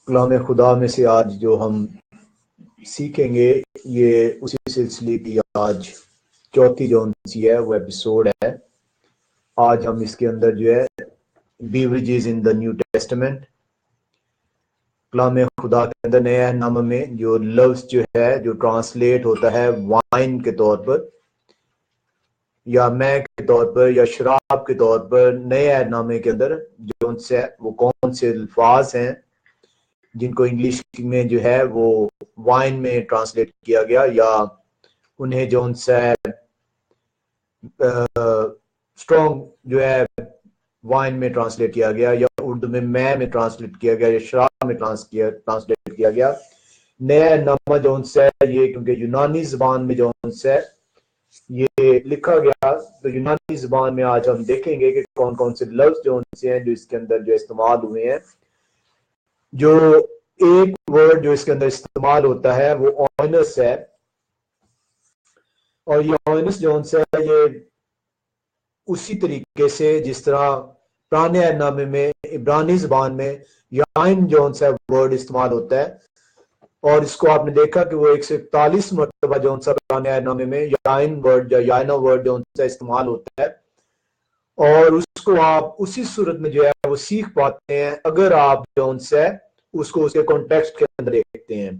कलाम खुदा में से आज जो हम सीखेंगे ये उसी सिलसिले की आज चौथी जो सी है वो एपिसोड है। आज हम इसके अंदर जो है beverages in the new testament, कलाम खुदा के अंदर नया नाम में जो लफ्ज जो है जो ट्रांसलेट होता है वाइन के तौर पर या मैं के तौर पर या शराब के तौर पर, नए नामे के अंदर जो से वो कौन से अल्फाज हैं जिनको इंग्लिश में जो है वो वाइन में ट्रांसलेट किया गया, या उन्हें जो उनसे स्ट्रॉन्ग जो है वाइन में ट्रांसलेट किया गया, या उर्दू में मैं में ट्रांसलेट किया गया, या शराब में ट्रांसलेट किया गया। नया नामा जो उनसे ये क्योंकि यूनानी जबान में जो उनसे ये लिखा गया, तो यूनानी जबान में आज हम देखेंगे कि कौन कौन से लफ्ज जो उनसे हैं जो इसके अंदर जो इस्तेमाल हुए हैं। जो एक वर्ड जो इसके अंदर इस्तेमाल होता है वो ऑनस है, और ये ऑनस जो उनसे ये उसी तरीके से जिस तरह पुराने नामे में इब्रानी जबान में याइन जो उनसे वर्ड इस्तेमाल होता है, और इसको आपने देखा कि वो 141 मरतबा जो उनसे पुराने नामे में याइन वर्ड या याइना वर्ड जो उनसे इस्तेमाल होता है, और उसको आप उसी सूरत में जो है वो सीख पाते हैं अगर आप जो उनसे उसको उसके कॉन्टेक्स्ट के अंदर देखते हैं।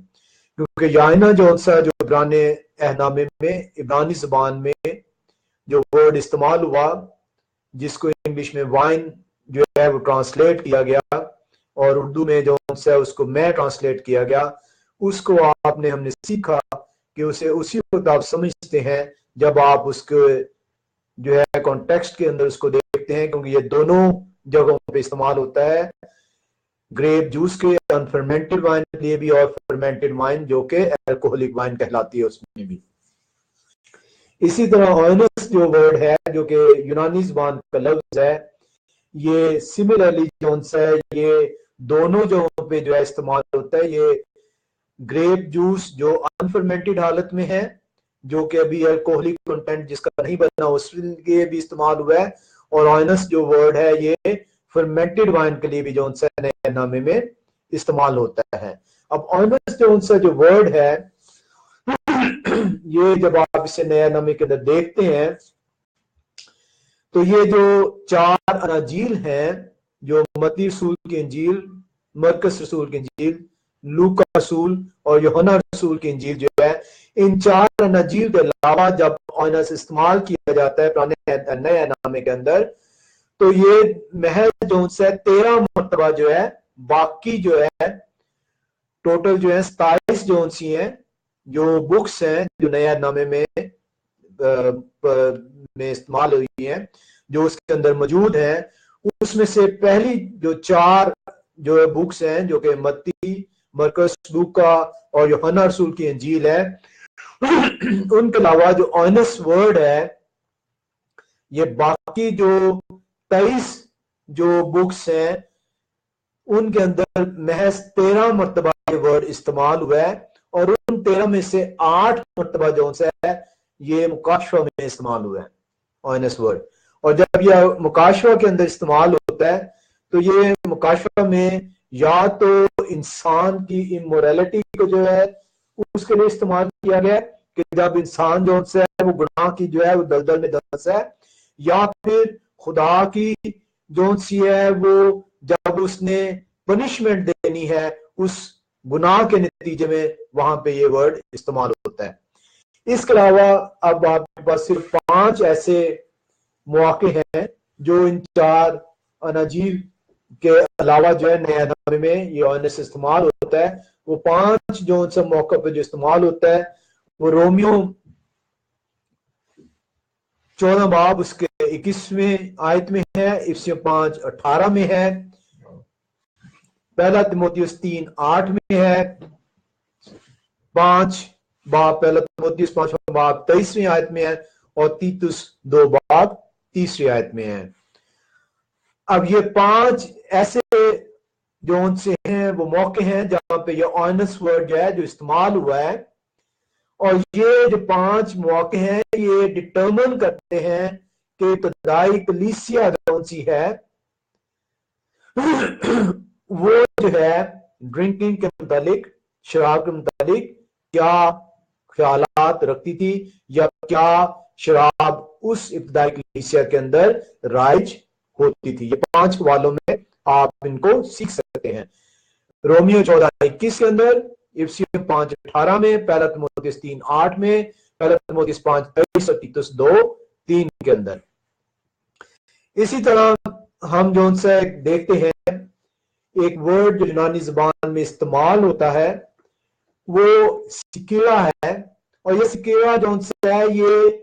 क्योंकि याइना जो उनसे जो इब्रानी एहनामे में इब्रानी जबान में जो वर्ड इस्तेमाल हुआ जिसको इंग्लिश में वाइन जो है वो ट्रांसलेट किया गया और उर्दू में जो उनसे उसको मैं ट्रांसलेट किया गया, उसको हमने सीखा कि उसे उसी वक्त आप समझते हैं जब आप उसके जो है कॉन्टेक्स्ट के अंदर उसको देखते हैं, क्योंकि ये दोनों जगहों पे इस्तेमाल होता है, ग्रेप जूस के अनफर्मेंटेड वाइन के लिए भी और फर्मेंटेड वाइन जो कि अल्कोहलिक वाइन कहलाती है उसमें भी। इसी तरह ऑयनस जो वर्ड है जो कि यूनानी ज़बान का लफ्ज है, ये सिमिलरली जो है ये दोनों जगहों पे जो है इस्तेमाल होता है। ये ग्रेप जूस जो अनफर्मेंटेड हालत में है जो कि अभी अल्कोहलिक कंटेंट जिसका नहीं बना उसके लिए भी इस्तेमाल हुआ है, और ऑयनस जो वर्ड है ये फर्मेंटेड वाइन के लिए भी जो उनसे नए नामे में इस्तेमाल होता है। अब ऑयनस जो उनसे जो वर्ड है ये जब आप इसे नया नामे के अंदर देखते हैं तो ये जो चार अनाजील हैं, जो मत्ती रसूल की इंजील, मरकस रसूल की इंजील, लूका रसूल और यूहन्ना रसूल की इंजील जो है, इन चार अनाजील के अलावा जब ऑयनस इस्तेमाल किया जाता है पुराने नए नामे के अंदर, तो ये महज जो से 13 मरतबा जो है, बाकी जो है टोटल जो है 27 जो सी हैं जो बुक्स हैं जो नया नामे में इस्तेमाल हुई हैं जो उसके अंदर मौजूद हैं, उसमें से पहली जो चार जो बुक्स हैं जो कि मत्ती, मरकस, लूका और यूहन्ना रसूल की इंजील है, उनके अलावा जो ऑयनस वर्ड है ये बाकी जो 23 जो बुक्स हैं उनके अंदर महज 13 मरतबा ये वर्ड इस्तेमाल हुआ है, और उन 13 में से 8 मरतबा जो है ये मुकाशवा में इस्तेमाल हुआ है ऑयनस वर्ड। और जब यह मुकाशवा के अंदर इस्तेमाल होता है तो ये मुकाशवा में या तो इंसान की इमोरलिटी को जो है उसके लिए इस्तेमाल किया गया कि जब इंसान जो है वो गुनाह की जो है वो दलदल में धंस है, या फिर खुदा की जो सी है वो जब उसने पनिशमेंट देनी है उस गुनाह के नतीजे में वहां पे ये वर्ड इस्तेमाल होता है। इसके अलावा अब आपके पास सिर्फ 5 ऐसे मौके हैं जो इन चार अनाजील के अलावा जो है नया नामे में ये ऑयनस इस्तेमाल होता है। वो 5 जो सब मौके पे जो इस्तेमाल होता है वो रोमियो 14 बाब उसके 21वें आयत में है, इफ्सियों 5:18 में है, पहला तिमोथियुस 3:8 में है, 5 बाब पहला तिमोथियुस 5 बाब 23वीं आयत में है, और तीतुस 2 बाब 30वीं आयत में है। अब ये 5 ऐसे जो उनसे हैं वो मौके हैं जहां पे ये ऑयनस वर्ड जो है जो इस्तेमाल हुआ है, और ये जो 5 मौके हैं ये डिटरमिन करते हैं कि इब्तदाई कलीसिया कौन सी है वो जो है ड्रिंकिंग के मुतालिक, शराब के मुतालिक क्या ख्यालात रखती थी, या क्या शराब उस इब्तदाई कलीसिया के अंदर राइज होती थी। ये 5 सवालों में आप इनको सीख सकते हैं। रोमियो 14:21 के अंदर, इफिसियों 5:18 में, पहला तीमुथियुस 3:8 में, पहला तीमुथियुस 5:23 और तीतुस 2:3 के अंदर। इसी तरह हम जो उनसे देखते हैं एक वर्ड जो यूनानी जुबान में इस्तेमाल होता है वो सिकिरा है, और ये सिकिरा जो उनसे है ये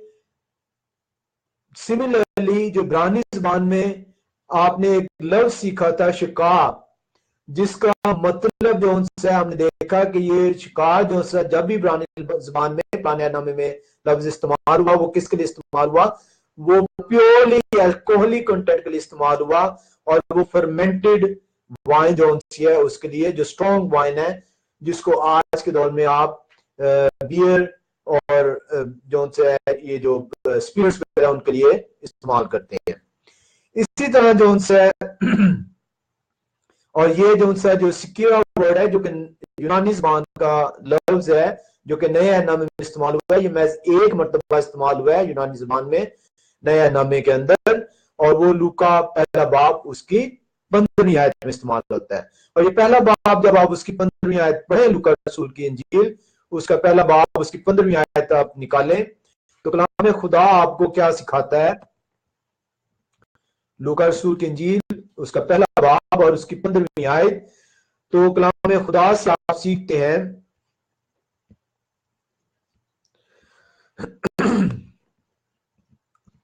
सिमिलरली जो इब्रानी जुबान में आपने एक लफ्ज सीखा था शिकार, जिसका मतलब जो उनसे हमने देखा कि ये शिकार जो उनसे जब भी इब्रानी जुबान में पुराने नामे में लफ्ज इस्तेमाल हुआ वो किसके लिए इस्तेमाल हुआ, वो प्योरली अल्कोहलिक कंटेंट के लिए इस्तेमाल हुआ, और वो फर्मेंटेड वाइन जो है उसके लिए, जो स्ट्रॉन्ग वाइन है जिसको आज के दौर में आप बियर और जो उनसे ये जो स्पिरिट्स वगैरह उनके लिए इस्तेमाल करते हैं। इसी तरह जो उनसे और ये जो उनसे जो सिकिरा वर्ड है जो कि यूनानी ज़बान का लफ्ज है जो कि नए अहदनामे में इस्तेमाल हुआ है, ये महज एक मरतबा इस्तेमाल हुआ है यूनानी ज़बान में नए अहदनामे के अंदर, और वो लूका पहला बाब उसकी 15वीं आयत में इस्तेमाल होता है। और ये पहला बाब जब आप उसकी 15वीं आयत पढ़े लूका रसूल की इंजील, उसका पहला बाब उसकी 15वीं आयत आप निकालें तो कलाम खुदा आपको क्या सिखाता है। लूका रसूल की इंजील उसका पहला बाब और उसकी 15वीं आयत, तो कलाम खुदा से आप सीखते हैं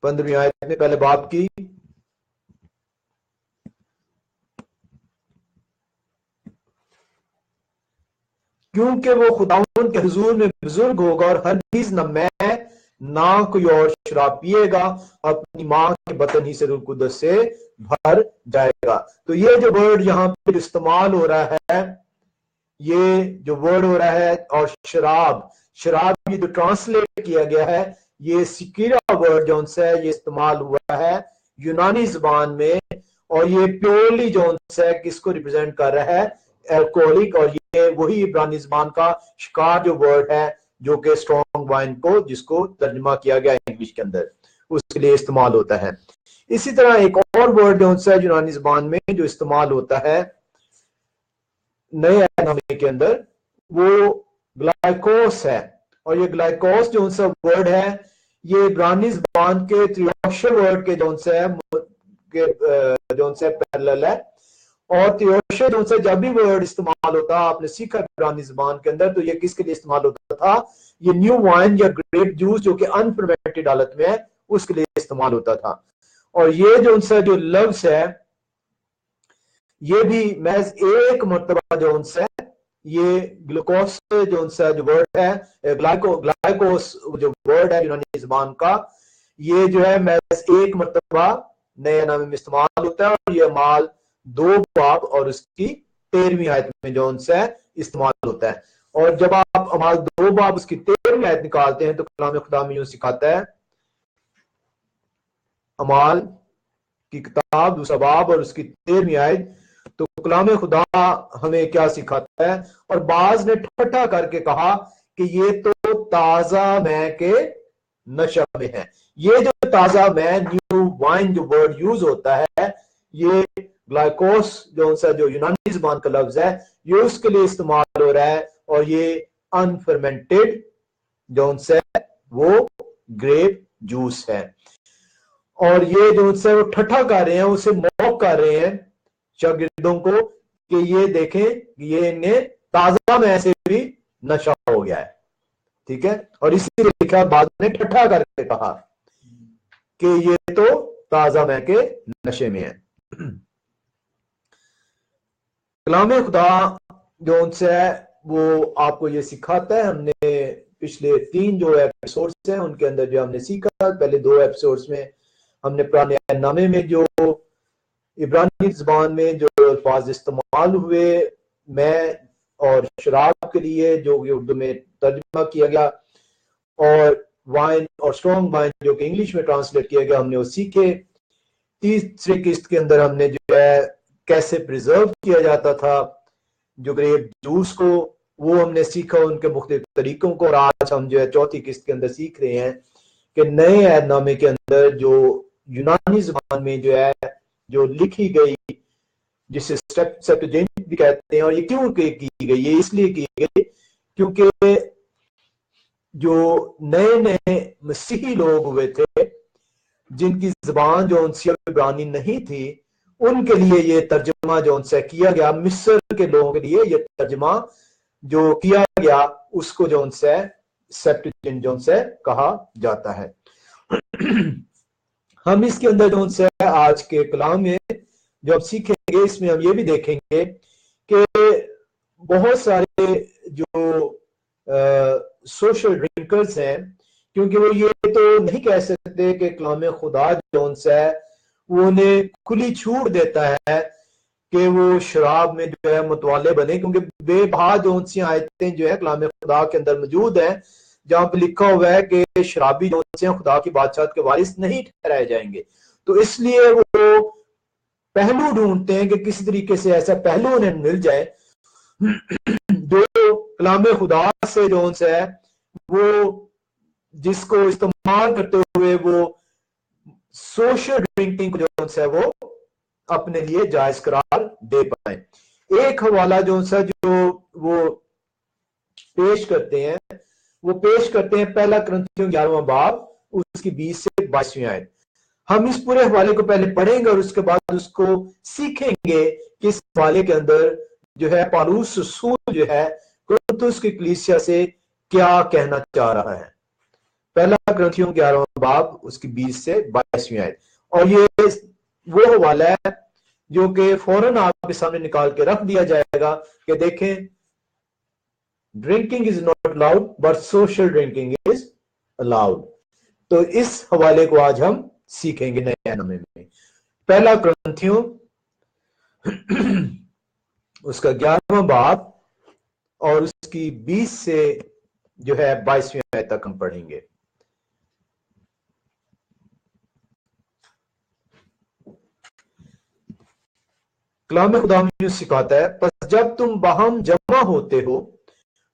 15वीं आयत में पहले बाब की क्योंकि वो खुदावंद के हुजूर में बुजुर्ग होगा और हरगिज़ न मैं ना कोई और शराब पिएगा, अपनी माँ के बतन ही से रूह कुदस से भर जाएगा। तो ये जो वर्ड यहाँ पर इस्तेमाल हो रहा है, ये जो वर्ड हो रहा है, और शराब ये जो ट्रांसलेट किया गया है, ये सिकिरा वर्ड जो है ये इस्तेमाल हुआ है यूनानी जुबान में, और ये प्योरली जो है किसको रिप्रेजेंट कर रहा है, अल्कोहलिक, और ये वही इब्रानी जुबान का शिकार जो वर्ड है जो कि स्ट्रॉन्ग वाइन को जिसको तर्जुमा किया गया इंग्लिश के अंदर उसके लिए इस्तेमाल होता है। इसी तरह एक और वर्ड जो है यूनानी जुबान में जो इस्तेमाल होता है नए अहदनामे के अंदर, वो ग्लाइकोस है, और ये ग्लाइकोस जो उनसे वर्ड है ये इब्रानी जुबान के त्रियोशर वर्ड के जो उनसे पैरेलल है, और त्रियोशर जो उनसे जब भी वर्ड इस्तेमाल होता आपने सीखा इब्रानी जुबान के अंदर, तो ये किसके लिए इस्तेमाल होता था, ये न्यू वाइन या ग्रेप जूस जो कि अनफर्मेंटेड हालत में है उसके लिए इस्तेमाल होता था। और ये जो उनसे जो लफ्ज है ये भी महज एक मरतबा जो उनसे ये ग्लूकोस जो उनसे जो वर्ड है ग्लाइकोस जो वर्ड है यूनानी जुबान का, ये जो है महज एक मरतबा नए नामे में इस्तेमाल होता है, और ये माल 2 बाब और उसकी 13वीं आयत में जो उनसे इस्तेमाल होता है। और जब आप अमाल 2 बाब उसकी 13वीं आयत निकालते हैं तो कलाम खुदा में यूं सिखाता है, अमाल की किताब 2 बाब और उसकी 13वीं आयत, तो कलाम खुदा हमें क्या सिखाता है, और बाज ने ठट्ठा करके कहा कि ये तो ताजा मै के नशा में है। ये जो ताजा मै न्यू वाइन जो वर्ड यूज होता है, ये ग्लाइकोस जो उनसा जो यूनानी जुबान का लफ्ज है ये उसके लिए इस्तेमाल हो रहा है, और ये अनफर्मेंटेड जो उनसे वो ग्रेप जूस है। और ये जो उनसे वो ठट्ठा कर रहे हैं, उसे मौक कर रहे हैं शागिर्दों को कि ये देखें ये इन्हें ताजा में से भी नशा हो गया है, ठीक है। और इसीलिए लिखा बाद ने ठट्ठा करके कहा कि ये तो ताजा में के नशे में है। कलाम खुदा जो उनसे है वो आपको ये सिखाता है। हमने पिछले 3 जो एपिसोड्स हैं उनके अंदर जो हमने सीखा, पहले 2 एपिसोड्स में हमने पुराने अहदनामे में जो इब्रानी जुबान में जो अल्फाज इस्तेमाल हुए मैं और शराब के लिए जो उर्दू में तर्जुमा किया गया, और वाइन और स्ट्रॉन्ग वाइन जो कि इंग्लिश में ट्रांसलेट किया गया, हमने वो सीखे। तीसरी किस्त के अंदर हमने जो है कैसे प्रिजर्व किया जाता था जो ग्रेप जूस को वो हमने सीखा उनके मुख्तलिफ तरीकों को, और आज हम जो है चौथी किस्त के अंदर सीख रहे हैं कि नए ऐदनामे के अंदर जो यूनानी जुबान में जो है जो लिखी गई, जिसे सेप्टुजिंट भी कहते हैं, और ये क्यों की गई, ये इसलिए की गई क्योंकि जो नए नए मसीही लोग हुए थे जिनकी जुबान जो उनसे इब्रानी नहीं थी, उनके लिए ये तर्जमा जो उनसे किया गया, मिस्र के लोगों के लिए ये तर्जमा जो किया गया उसको जो उनसे सेप्टुजिंट जो उनसे कहा जाता है। हम इसके अंदर जो उनसे आज के कलाम में जो अब सीखेंगे, इसमें हम ये भी देखेंगे कि बहुत सारे जो सोशल ड्रिंकर्स हैं, क्योंकि वो ये तो नहीं कह सकते कि कलाम खुदा जो उनसे वो उन्हें खुली छूट देता है कि वो शराब में जो है मुतवाले बने, क्योंकि बेबहा जो उनसी आयतें जो है कलाम खुदा के अंदर मौजूद है जहां पे लिखा हुआ है कि शराबी जो उनसे खुदा की बादशाहत के वारिस नहीं ठहराए जाएंगे। तो इसलिए वो पहलू ढूंढते हैं कि किसी तरीके से ऐसा पहलू उन्हें मिल जाए जो कलाम खुदा से जो उनसे है वो जिसको इस्तेमाल करते हुए वो सोशल ड्रिंकिंग को जो उनसे है वो अपने लिए जायज करार दे पाए। एक हवाला जो उनसे जो वो पेश करते हैं, वो पेश करते हैं पहला कुरिन्थियों 11वां बाब उसकी 20 से 22वीं आयत। हम इस पूरे हवाले को पहले पढ़ेंगे और उसके बाद उसको सीखेंगे कि इस हवाले के अंदर जो है पौलुस रसूल जो है कुरिन्थुस की कलीसिया से क्या कहना चाह रहा है। पहला कुरिन्थियों 11वां बाब उसकी 20 से 22वीं आयत, और ये वो हवाला है जो कि फौरन आपके सामने निकाल के रख दिया जाएगा कि देखें, drinking is not allowed but social drinking is allowed. तो इस हवाले को आज हम सीखेंगे नए ऐदनामे में। पहला कुरिन्थियों उसका 11वां बाब और उसकी 20 से जो है 22वीं आयत तक हम पढ़ेंगे। कलाम खुदा में सिखाता है, पर जब तुम बाहम जमा होते हो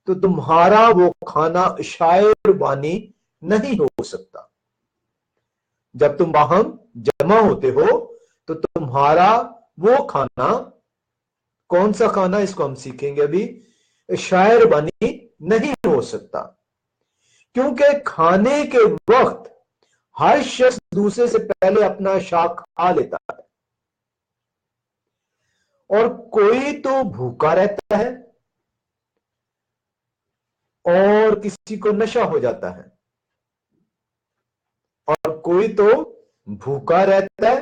तो तुम्हारा वो खाना शायर बानी नहीं हो सकता। जब तुम बाहम जमा होते हो तो तुम्हारा वो खाना, कौन सा खाना, इसको हम सीखेंगे अभी, शायर बानी नहीं हो सकता, क्योंकि खाने के वक्त हर शख्स दूसरे से पहले अपना शाख खा लेता है, और कोई तो भूखा रहता है और किसी को नशा हो जाता है, और कोई तो भूखा रहता है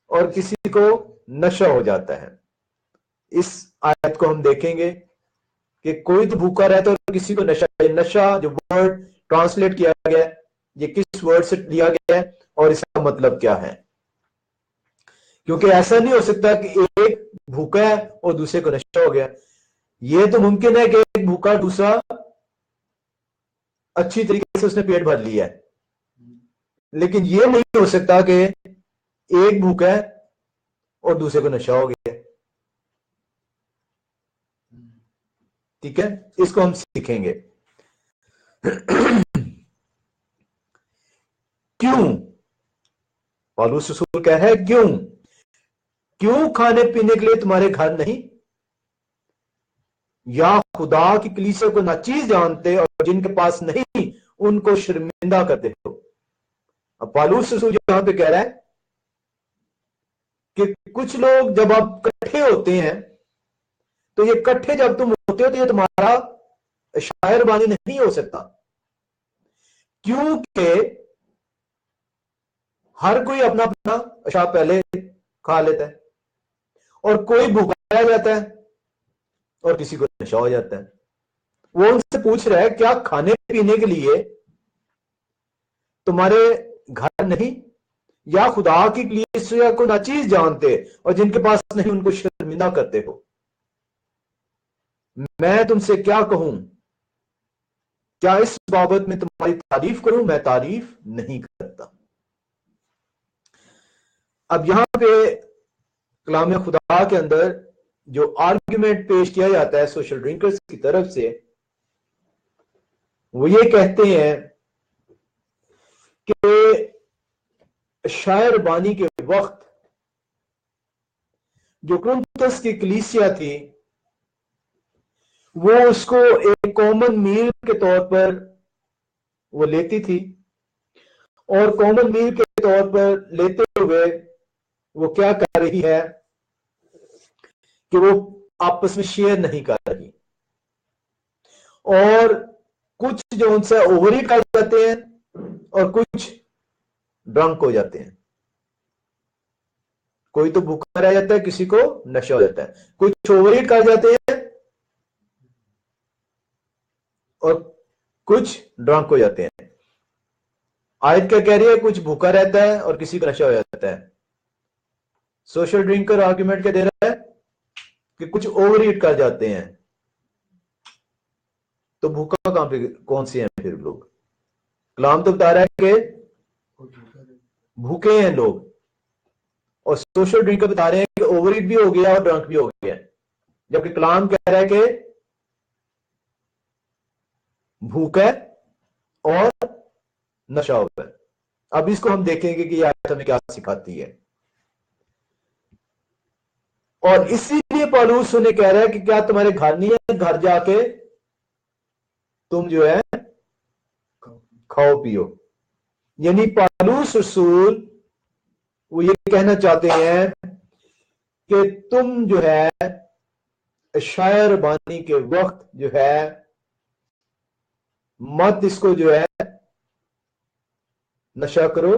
और किसी को नशा हो जाता है। इस आयत को हम देखेंगे कि कोई तो भूखा रहता है और किसी को नशा। नशा जो वर्ड ट्रांसलेट किया गया है, ये किस वर्ड से लिया गया है और इसका मतलब क्या है, क्योंकि ऐसा नहीं हो सकता कि एक भूखा है और दूसरे को नशा हो गया। ये तो मुमकिन है कि एक भूखा, दूसरा अच्छी तरीके से उसने पेट भर लिया है, लेकिन ये नहीं हो सकता कि एक भूखा है और दूसरे को नशा हो गया। ठीक है, इसको हम सीखेंगे। क्यों पौलुस रसूल कह रहा है, क्यों खाने पीने के लिए तुम्हारे घर नहीं, या खुदा की कलीसिया को नाचीज जानते और जिनके पास नहीं उनको शर्मिंदा करते हो। अब पौलुस रसूल यहां पे कह रहा है कि कुछ लोग जब आप इकट्ठे होते हैं तो ये इकट्ठे जब तुम होते हो तो ये तुम्हारा शायर बानी नहीं हो सकता, क्योंकि हर कोई अपना अपना अशा पहले खा लेता है, और कोई भूखा रह जाता है और किसी को नशा हो जाता है। वो उनसे पूछ रहा है, क्या खाने पीने के लिए तुम्हारे घर नहीं, या खुदा की कलीसिया को नाचीज जानते और जिनके पास नहीं उनको शर्मिंदा करते हो। मैं तुमसे क्या कहूं, क्या इस बाबत में तुम्हारी तारीफ करूं? मैं तारीफ नहीं करता। अब यहां पे कलाम खुदा के अंदर जो आर्ग्यूमेंट पेश किया जाता है सोशल ड्रिंकर्स की तरफ से, वो ये कहते हैं कि शायर बानी के वक्त जो कुरिन्थस की कलीसिया थी वो उसको एक कॉमन मील के तौर पर वो लेती थी, और कॉमन मील के तौर पर लेते हुए वो क्या कर रही है कि वो आपस में शेयर नहीं कर रही, और कुछ जो उनसे ओवरईट कर जाते हैं और कुछ ड्रंक हो जाते हैं। कोई तो भूखा रह जाता है, किसी को नशा हो जाता है, कुछ ओवरईट कर जाते हैं और कुछ ड्रंक हो जाते हैं। आयत क्या कह रही है? कुछ भूखा रहता है और किसी को नशा हो जाता है। सोशल ड्रिंकर आर्ग्यूमेंट क्या दे रहा है कि कुछ ओवर ईट कर जाते हैं। तो भूखा कहां पे, कौन से हैं फिर लोग? कलाम तो बता रहा है कि भूखे हैं लोग, और सोशल ड्रिंकर बता रहे हैं कि ओवर ईट भी हो गया और ड्रंक भी हो गया, जबकि कलाम कह रहा है कि भूख है और नशा हुआ है। अब इसको हम देखेंगे कि यह आयत हमें क्या सिखाती है। और इसीलिए पौलुस उन्हें कह रहा है कि क्या तुम्हारे घर नहीं है, घर जाके तुम जो है खाओ पियो। यानी पौलुस रसूल वो ये कहना चाहते हैं कि तुम जो है शायर बानी के वक्त जो है मत इसको जो है नशा करो।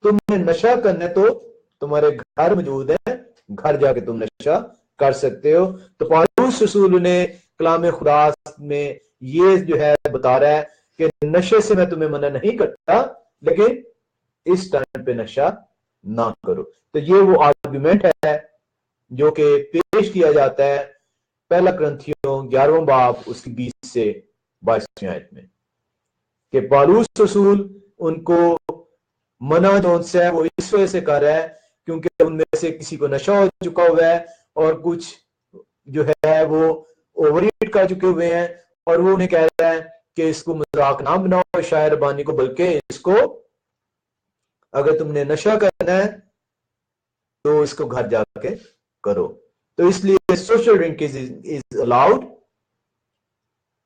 तुम्हें नशा करना तो तुम्हारे घर मौजूद है, घर जाके तुम नशा कर सकते हो। तो पौलुस रसूल ने कलाम खुदा में ये जो है बता रहा है कि नशे से मैं तुम्हें मना नहीं करता, लेकिन इस टाइम पे नशा ना करो। तो ये वो आर्गुमेंट है जो कि पेश किया जाता है पहला कुरिन्थियों 11वां बाब उसकी 20 से 22 आयत में, कि पौलुस रसूल उनको मना जो है वो इस वजह से कर रहा है क्योंकि उनमें से किसी को नशा हो चुका हुआ है और कुछ जो है वो ओवरईट कर चुके हुए हैं, और वो उन्हें कह रहा है कि इसको मजाक ना बनाओ शायर बानी को, बल्कि इसको अगर तुमने नशा करना है तो इसको घर जाके करो। तो इसलिए social drink is allowed,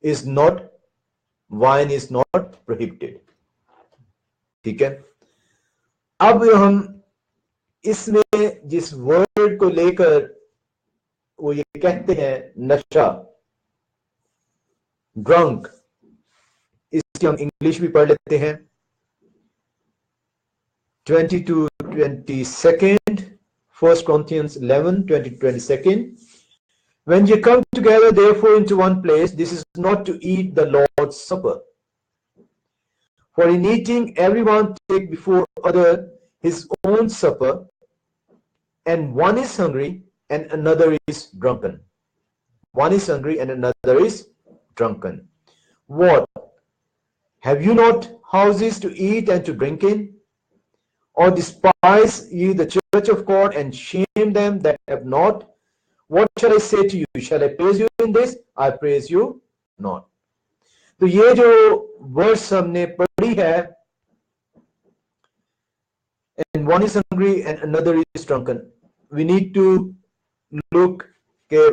is not, wine is not prohibited. ठीक है। अब हम इसमें जिस वर्ड को लेकर वो ये कहते हैं नशा, ड्रंक, इसकी हम इंग्लिश भी पढ़ लेते हैं। 20-22 1 Corinthians 11:20-22 When you come together therefore into one place, this is not to eat the Lord's supper. For in eating everyone take before other his own supper, and one is hungry and another is drunken. One is hungry and another is drunken. What? Have you not houses to eat and to drink in? Or despise ye the church of God and shame them that have not? What shall I say to you? Shall I praise you in this? I praise you not. तो ये जो verse हमने पढ़ी है, and one is hungry and another is drunken, we need to look के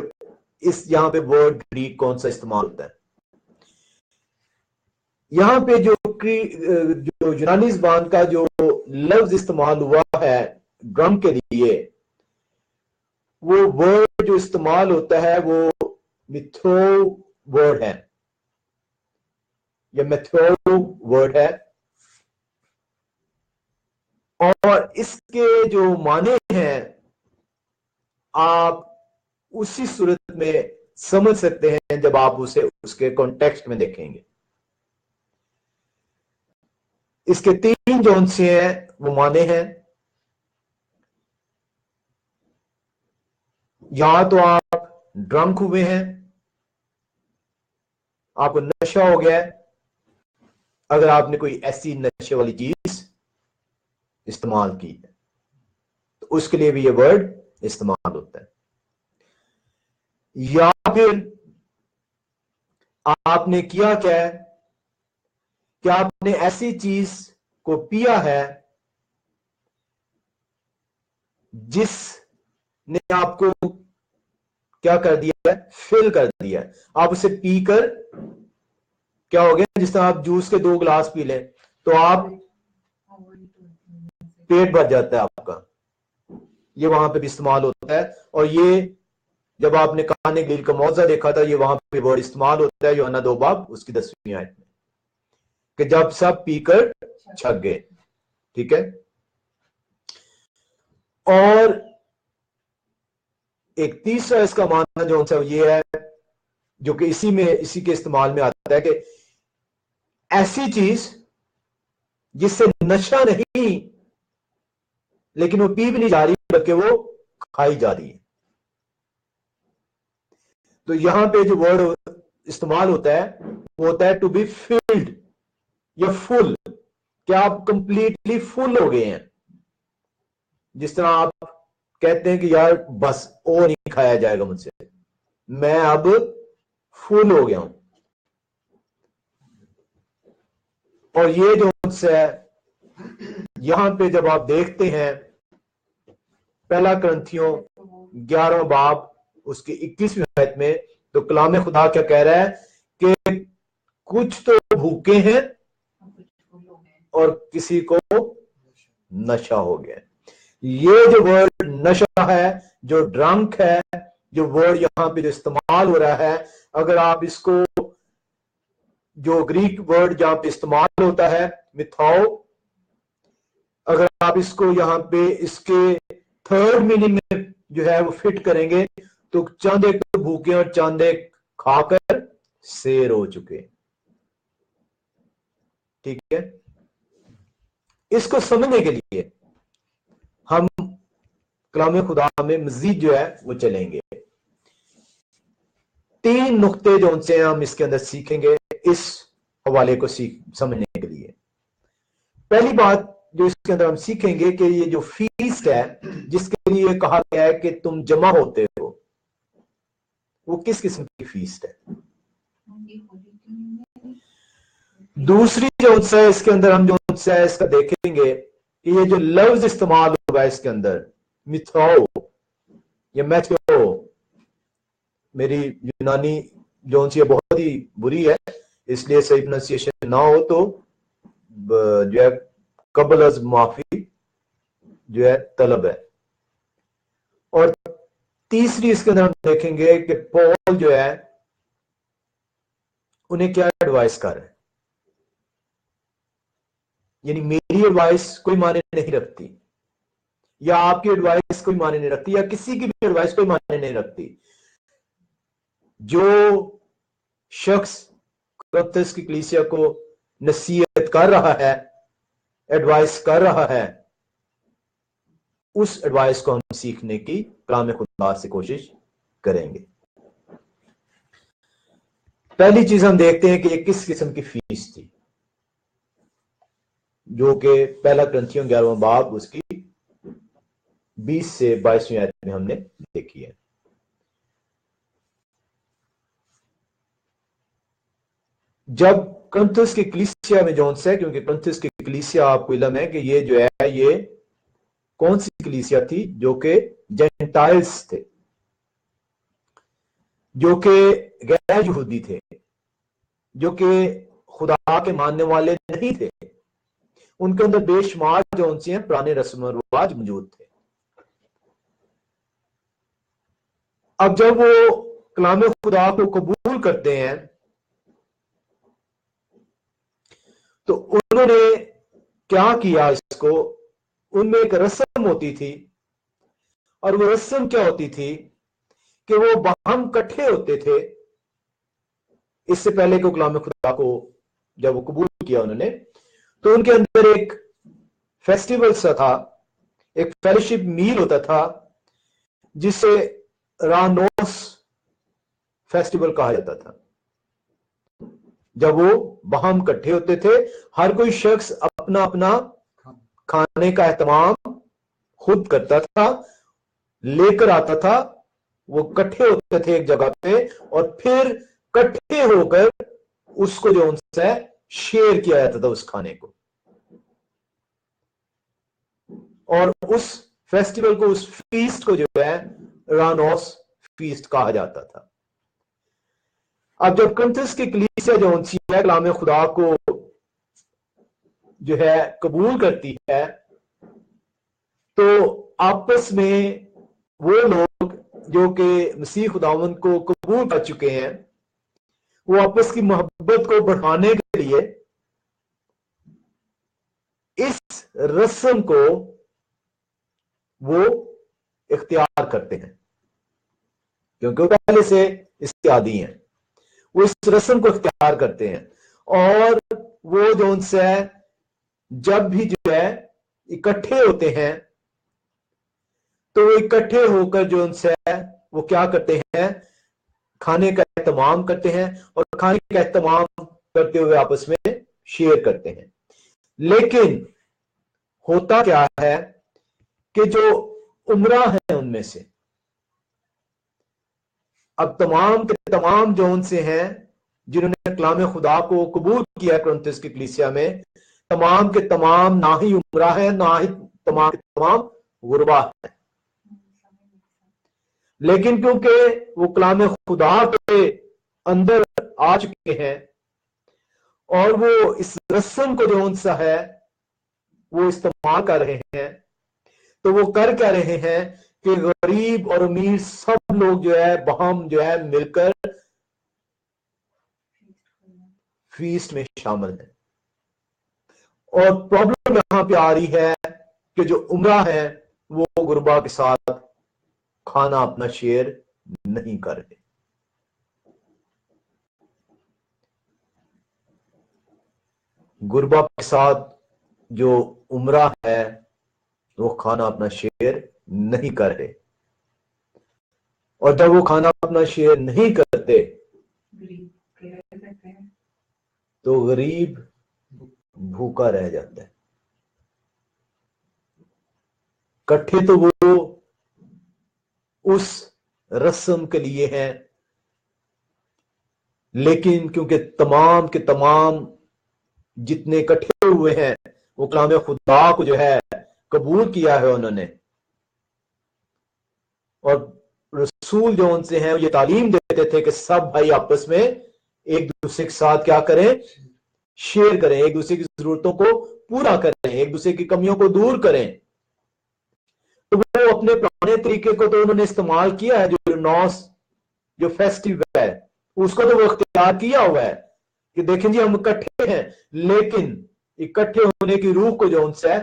इस यहाँ पे वर्ड ग्रीक कौन सा इस्तेमाल होता है। यहाँ पे जो यूनानी ज़बान का जो लफ्ज इस्तेमाल हुआ है ड्रंक के लिए, वो वर्ड जो इस्तेमाल होता है वो मिथ्रो वर्ड है, या मिथ्रो वर्ड है, और इसके जो माने हैं आप उसी सूरत में समझ सकते हैं जब आप उसे उसके कॉन्टेक्स्ट में देखेंगे। इसके 3 जोन से हैं वो माने हैं, या तो आप ड्रंक हुए हैं, आपको नशा हो गया है, अगर आपने कोई ऐसी नशे वाली चीज इस्तेमाल की है तो उसके लिए भी ये वर्ड इस्तेमाल होता है। या फिर आपने किया क्या है कि आपने ऐसी चीज को पिया है जिसने आपको क्या कर दिया है, फिल कर दिया है। आप उसे पीकर क्या हो गया, जिस तरह आप जूस के 2 गिलास पी लें तो आप पेट भर जाता है आपका, ये वहां पे भी इस्तेमाल होता है। और ये जब आपने कहानी गलील का मौजा देखा था, ये वहां पे वर्ड इस्तेमाल होता है यूहन्ना 2 बाब उसकी 10वीं आयत में, कि जब सब पीकर छक गए। ठीक है, और एक तीसरा इसका मानना जो सा ये है, जो कि इसी के इस्तेमाल में आता है, कि ऐसी चीज जिससे नशा नहीं, लेकिन वो पी भी नहीं जा रही बल्कि वो खाई जा रही है। तो यहां पे जो वर्ड इस्तेमाल होता है वो होता है टू बी फिल्ड या फुल, क्या आप कंप्लीटली फुल हो गए हैं। जिस तरह आप कहते हैं कि यार बस और नहीं खाया जाएगा मुझसे, मैं अब फुल हो गया हूं। और ये जो है यहां पे जब आप देखते हैं पहला करंथियों 11 बाब उसके 21वीं आयत में, तो कलाम खुदा क्या कह रहा है कि कुछ तो भूखे हैं और किसी को नशा हो गया। ये जो वर्ड नशा है, जो ड्रंक है, जो वर्ड यहां पे जो इस्तेमाल हो रहा है, अगर आप इसको जो ग्रीक वर्ड जहां पे इस्तेमाल होता है मिथाओ, अगर आप इसको यहां पे इसके थर्ड मीनिंग में जो है वो फिट करेंगे तो चंद एक तो भूखे और चंद एक खाकर शेर हो चुके। ठीक है, इसको समझने के लिए हम कलाम खुदा में मजीद जो है वो चलेंगे। 3 नुक्ते जो उनसे हम इसके अंदर सीखेंगे इस हवाले को समझने के लिए। पहली बात जो इसके अंदर हम सीखेंगे कि ये जो फीस्ट है जिसके लिए कहा गया है कि तुम जमा होते हो, वो किस किस्म की फीस्ट है। दूसरी जो है इसके अंदर हम जो है इसका देखेंगे कि ये जो लफ्ज इस्तेमाल होगा इसके अंदर मिथ्रो या मैथ्रो, मेरी यूनानी जो सी बहुत ही बुरी है इसलिए सही प्रोनाउंसिएशन ना हो तो जो है कबल अज माफी जो है तलब है। और तीसरी इसके अंदर हम देखेंगे कि पॉल जो है उन्हें क्या एडवाइस कर रहे हैं, यानी मेरी एडवाइस कोई माने नहीं रखती या आपकी एडवाइस कोई माने नहीं रखती या किसी की भी एडवाइस कोई माने नहीं रखती। जो शख्स कुरिन्थस की कलीसिया को नसीहत कर रहा है, एडवाइस कर रहा है, उस एडवाइस को हम सीखने की कलाम खुदा से कोशिश करेंगे। पहली चीज हम देखते हैं कि ये किस किस्म की फीस थी, जो कि पहला कुरिन्थियों 11वां बाब उसकी 20 से 22वीं आयत में हमने देखी है। जब कुरिन्थस की कलीसिया में जोन से, क्योंकि कुरिन्थस की कलीसिया आपको इल्म है कि ये जो है ये कौन सी कलीसिया थी, जो कि जेंटाइल्स थे, जो कि गैर यहूदी थे, जो कि खुदा के मानने वाले नहीं थे। उनके अंदर बेशुमार जो सी हैं पुराने रस्म रिवाज मौजूद थे। अब जब वो कलाम खुदा को कबूल करते हैं तो उन्होंने क्या किया, इसको उनमें एक रस्म होती थी, और वो रस्म क्या होती थी कि वो बाहम इकट्ठे होते थे। इससे पहले को कलाम खुदा को जब वो कबूल किया उन्होंने, तो उनके अंदर एक फेस्टिवल सा था, एक फेलोशिप मील होता था जिसे रानोस फेस्टिवल कहा जाता था। जब वो बाहम इकट्ठे होते थे, हर कोई शख्स अपना अपना खाने का एहतमाम खुद करता था, लेकर आता था वो इकट्ठे होते थे एक जगह पे और फिर इकट्ठे होकर उसको जो उनसे शेयर किया जाता था उस खाने को, और उस फेस्टिवल को, उस फीस्ट को जो है रानोस फीस्ट कहा जाता था। अब जब कुरिन्थुस की कलीसिया जो उनसी है कलाम खुदा को जो है कबूल करती है, तो आपस में वो लोग जो कि मसीह खुदावंद को कबूल कर चुके हैं, वो आपस की मोहब्बत को बढ़ाने के लिए इस रस्म को वो इख्तियार करते हैं, क्योंकि वो पहले से इसके आदी हैं। वो इस रस्म को इख्तियार करते हैं और वो जो उनसे जब भी जो है इकट्ठे होते हैं, तो वो इकट्ठे होकर जो उनसे वो क्या करते हैं, खाने का एहतमाम करते हैं और खाने का एहतमाम करते हुए आपस में शेयर करते हैं। लेकिन होता क्या है कि जो उमरा है उनमें से, अब तमाम के तमाम जो उनसे हैं जिन्होंने कलाम खुदा को कबूल किया कुरिन्थुस की कलीसिया में, तमाम के तमाम ना ही उमरा है ना ही तमाम के तमाम गुरबा है। लेकिन क्योंकि वो कलाम खुदा के अंदर आ चुके हैं और वो इस रस्म को जो उनसा है वो इस्तेमाल कर रहे हैं, तो वो कर क्या रहे हैं कि गरीब और अमीर सब लोग जो है बहम जो है मिलकर फीस्ट में शामिल है। और प्रॉब्लम यहां पे आ रही है कि जो उमरा है वो गुरबा के साथ खाना अपना शेयर नहीं कर रहे। गुरबा के साथ जो उमरा है वो खाना अपना शेयर नहीं कर रहे, और जब वो खाना अपना शेयर नहीं करते तो गरीब भूखा रह जाता है। इकट्ठे तो वो उस रस्म के लिए हैं, लेकिन क्योंकि तमाम के तमाम जितने इकट्ठे हुए हैं वो कलाम खुदा को जो है कबूल किया है उन्होंने, और रसूल जो उनसे हैं ये तालीम देते थे कि सब भाई आपस में एक दूसरे के साथ क्या करें, शेयर करें, एक दूसरे की जरूरतों को पूरा करें, एक दूसरे की कमियों को दूर करें। तो वो अपने पुराने तरीके को तो उन्होंने इस्तेमाल किया है, जो नौस जो फेस्टिवल है उसको तो वो इख्तियार किया हुआ है कि देखें जी हम इकट्ठे हैं, लेकिन इकट्ठे होने की रूह को जो उनसे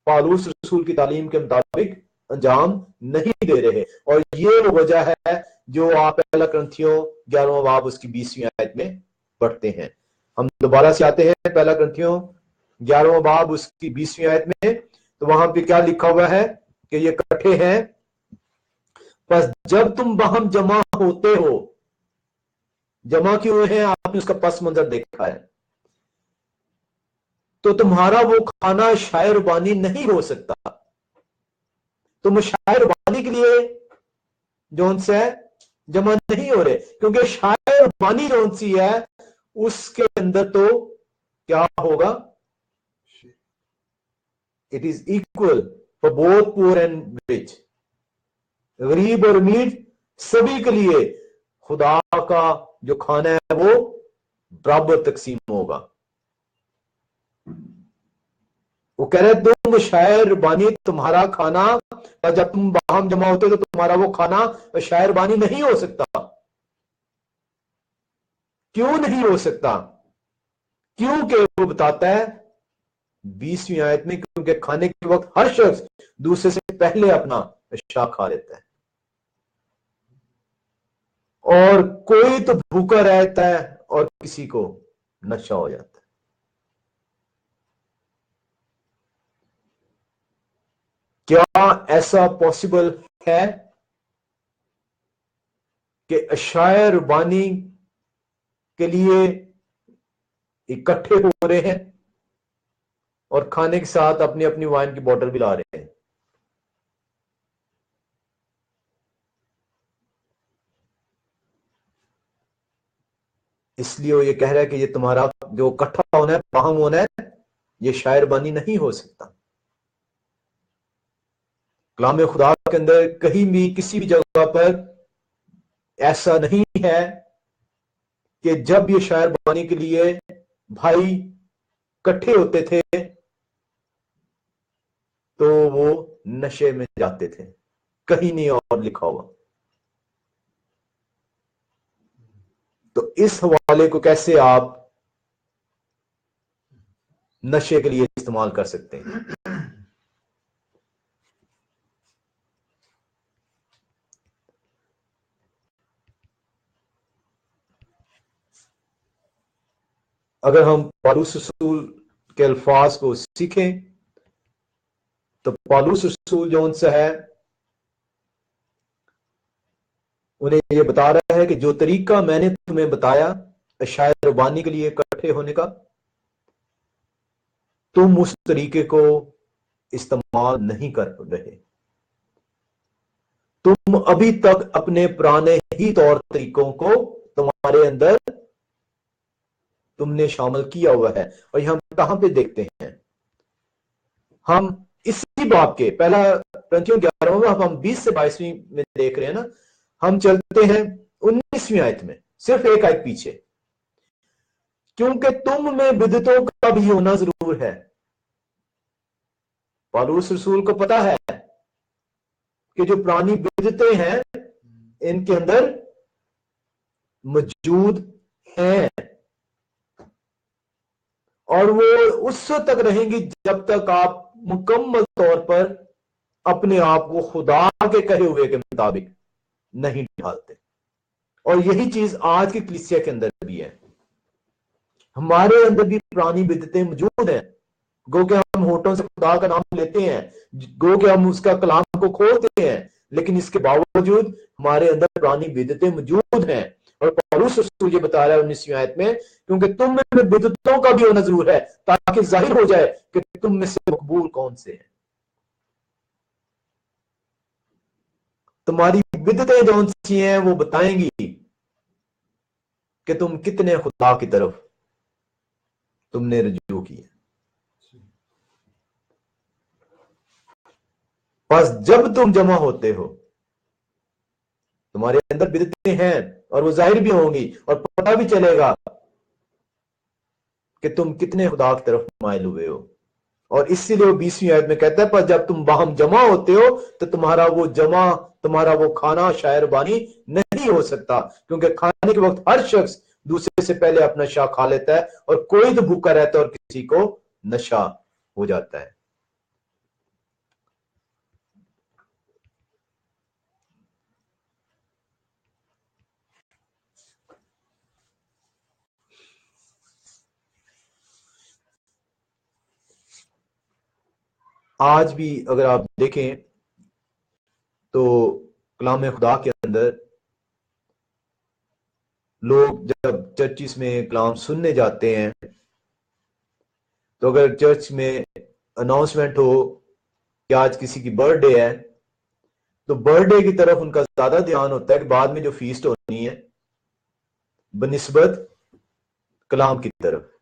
पौलुस रसूल की तालीम के मुताबिक अंजाम नहीं दे रहे। और ये वो वजह है जो आप पहला कुरिन्थियों 11वां बाब उसकी 20वीं आयत में पढ़ते हैं। हम दोबारा से आते हैं पहला कुरिन्थियों 11वां बाब उसकी 20वीं आयत में, तो वहां पे क्या लिखा हुआ है कि ये इकट्ठे हैं, बस जब तुम बहम जमा होते हो, जमा क्यों हैं आपने उसका पस मंजर देखा है, तो तुम्हारा वो खाना शायरबानी नहीं हो सकता। तुम शायरबानी के लिए जो उनसे जमा नहीं हो रहे, क्योंकि शायरबानी जो उनसी है उसके अंदर तो क्या होगा, it is equal for both poor and rich, गरीब और अमीर सभी के लिए खुदा का जो खाना है वो बराबर तकसीम होगा। वो कह रहे तुम शायर बानी, तुम्हारा खाना जब तुम बाहम जमा होते तो तुम्हारा वो खाना शायर बानी नहीं हो सकता। क्यों नहीं हो सकता? क्योंकि वो बताता है 20वीं आयत में, क्योंकि खाने के वक्त हर शख्स दूसरे से पहले अपना पेशाब खा लेता है और कोई तो भूखा रहता है और किसी को नशा हो जाता है। क्या ऐसा पॉसिबल है कि शायर बानी के लिए इकट्ठे हो रहे हैं और खाने के साथ अपनी अपनी वाइन की बोतल भी ला रहे हैं? इसलिए वो ये कह रहा है कि ये तुम्हारा जो इकट्ठा होना है, बाहम होना है, ये शायरबानी नहीं हो सकता। कलाम खुदा के अंदर कहीं भी किसी भी जगह पर ऐसा नहीं है कि जब ये शायरबानी के लिए भाई इकट्ठे होते थे तो वो नशे में जाते थे। कहीं नहीं और लिखा हुआ। तो इस हवाले को कैसे आप नशे के लिए इस्तेमाल कर सकते हैं? अगर हम पौलुस रसूल के अल्फाज को सीखें तो पौलुस रसूल जो उनसे है उन्हें यह बता रहा है कि जो तरीका मैंने तुम्हें बताया शायरबानी के लिए इकट्ठे होने का, तुम उस तरीके को इस्तेमाल नहीं कर रहे। तुम अभी तक अपने पुराने ही तौर तरीकों को तुम्हारे अंदर तुमने शामिल किया हुआ है। और हम कहां पे देखते हैं? हम इसी बाब के पहला ग्रंथियों 11 में हम 20 से 22वीं में देख रहे हैं ना। हम चलते हैं 19वीं आयत में, सिर्फ एक आयत पीछे। क्योंकि तुम में बिदतों का भी होना जरूर है। पौलुस रसूल को पता है कि जो पुरानी बिदतें हैं इनके अंदर मौजूद हैं और वो उस तक रहेंगी जब तक आप मुकम्मल तौर पर अपने आप को खुदा के कहे हुए के मुताबिक नहीं ढालते। और यही चीज आज की कलीसिया के अंदर भी है। हमारे अंदर भी पुरानी बिदतें मौजूद हैं। गो के हम होठों से खुदा का नाम लेते हैं, गो के हम उसका कलाम को खोलते हैं, लेकिन इसके बावजूद हमारे अंदर पुरानी बिदतें मौजूद हैं। और पौलुस रसूल ये बता रहा है 19वीं आयत में, क्योंकि तुम में बिदतों का भी होना जरूर है ताकि जाहिर हो जाए कि तुम में से मकबूल कौन से हैं। तुम्हारी बिदतें जो सी हैं वो बताएंगी कि तुम कितने खुदा की तरफ तुमने रुजू किया। बस जब तुम जमा होते हो तुम्हारे अंदर बिदतें हैं और वो जाहिर भी होंगी और पता भी चलेगा कि तुम कितने खुदा की तरफ माइल हुए हो। और इसीलिए वो 20वीं आयत में कहता है, पर जब तुम बाहम जमा होते हो तो तुम्हारा वो खाना शायरबानी नहीं हो सकता, क्योंकि खाने के वक्त हर शख्स दूसरे से पहले अपना शाह खा लेता है और कोई तो भूखा रहता है और किसी को नशा हो जाता है। आज भी अगर आप देखें तो कलाम खुदा के अंदर लोग जब चर्चिस में कलाम सुनने जाते हैं तो अगर चर्च में अनाउंसमेंट हो कि आज किसी की बर्थडे है तो बर्थडे की तरफ उनका ज्यादा ध्यान होता है कि बाद में जो फीस्ट होनी है बनिस्बत कलाम की तरफ।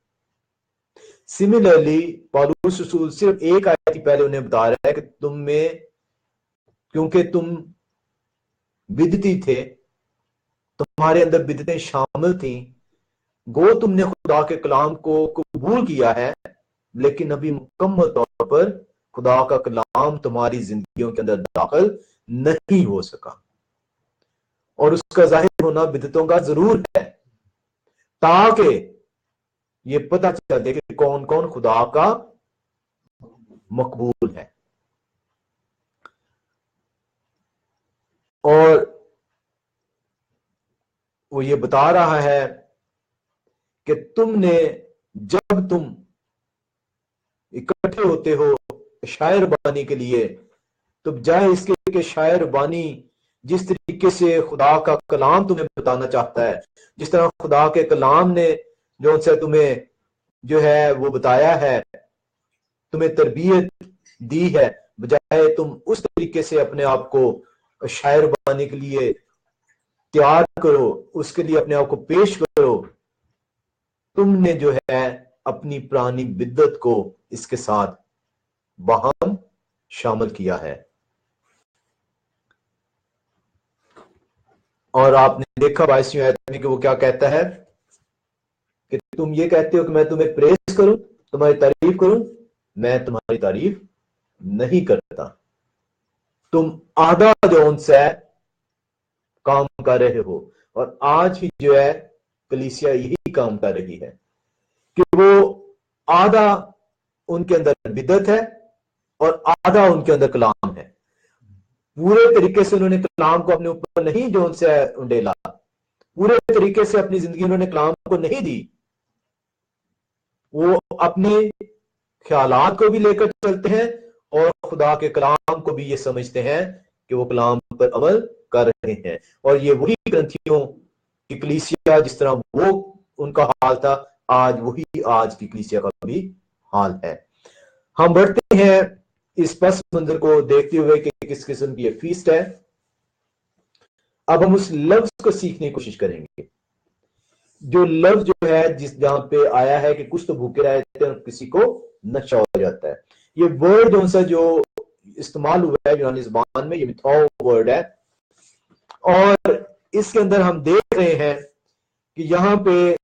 सिमिलरली पौलुस रसूल सिर्फ एक आयत ही पहले उन्हें बता रहा है कि तुम में, क्योंकि तुम बिदती थे, तुम्हारे अंदर बिदतें शामिल थी, गो तुमने खुदा के कलाम को कबूल किया है, लेकिन अभी मुकम्मल तौर पर खुदा का कलाम तुम्हारी जिंदगियों के अंदर दाखिल नहीं हो सका। और उसका जाहिर होना बिदतों का जरूर है ताकि ये पता चले कि कौन कौन खुदा का मकबूल है। और वो ये बता रहा है कि तुमने, जब तुम इकट्ठे होते हो शायरबानी के लिए, तो बजाय इसके कि शायरबानी जिस तरीके से खुदा का कलाम तुम्हें बताना चाहता है, जिस तरह खुदा के कलाम ने जो उनसे तुम्हें जो है वो बताया है, तुम्हें तरबियत दी है, बजाय तुम उस तरीके से अपने आप को शायरबानी के लिए तैयार करो, उसके लिए अपने आप को पेश करो, ने जो है अपनी पुरानी बिद्दत को इसके साथ बाहम शामिल किया है। और आपने देखा 22वीं आयत में कि वो क्या कहता है कि तुम ये कहते हो कि मैं तुम्हें प्रेज करूं, तुम्हारी तारीफ करूं, मैं तुम्हारी तारीफ नहीं करता। तुम आधा जो उनसे काम कर रहे हो, और आज ही जो है कलीसिया यही काम कर रही है कि वो आधा उनके अंदर बिदत है और आधा उनके अंदर कलाम है। पूरे तरीके से उन्होंने कलाम को अपने ऊपर नहीं जो उनसे उंडेला, पूरे तरीके से अपनी जिंदगी उन्होंने कलाम को नहीं दी। वो अपने ख्यालात को भी लेकर चलते हैं और खुदा के कलाम को भी ये समझते हैं कि वो कलाम पर अमल कर रहे हैं। और ये वही ग्रंथियों की कलीसिया जिस तरह वो उनका हाल था, आज वही आज की कलीसिया का भी हाल है। हम बढ़ते हैं इस पस मंजर को देखते हुए कि किस किस्म की ये फीस्ट है। अब हम उस लफ्ज को सीखने की कोशिश करेंगे। जो लफ्ज जो है जिस जहां पे आया है कि कुछ तो भूखे रहते हैं और किसी को नशा हो जाता है, ये वर्ड जो सा जो इस्तेमाल हुआ है यूनानी ज़बान में, ये मिथौ वर्ड है। और इसके अंदर हम देख रहे हैं कि यहां पे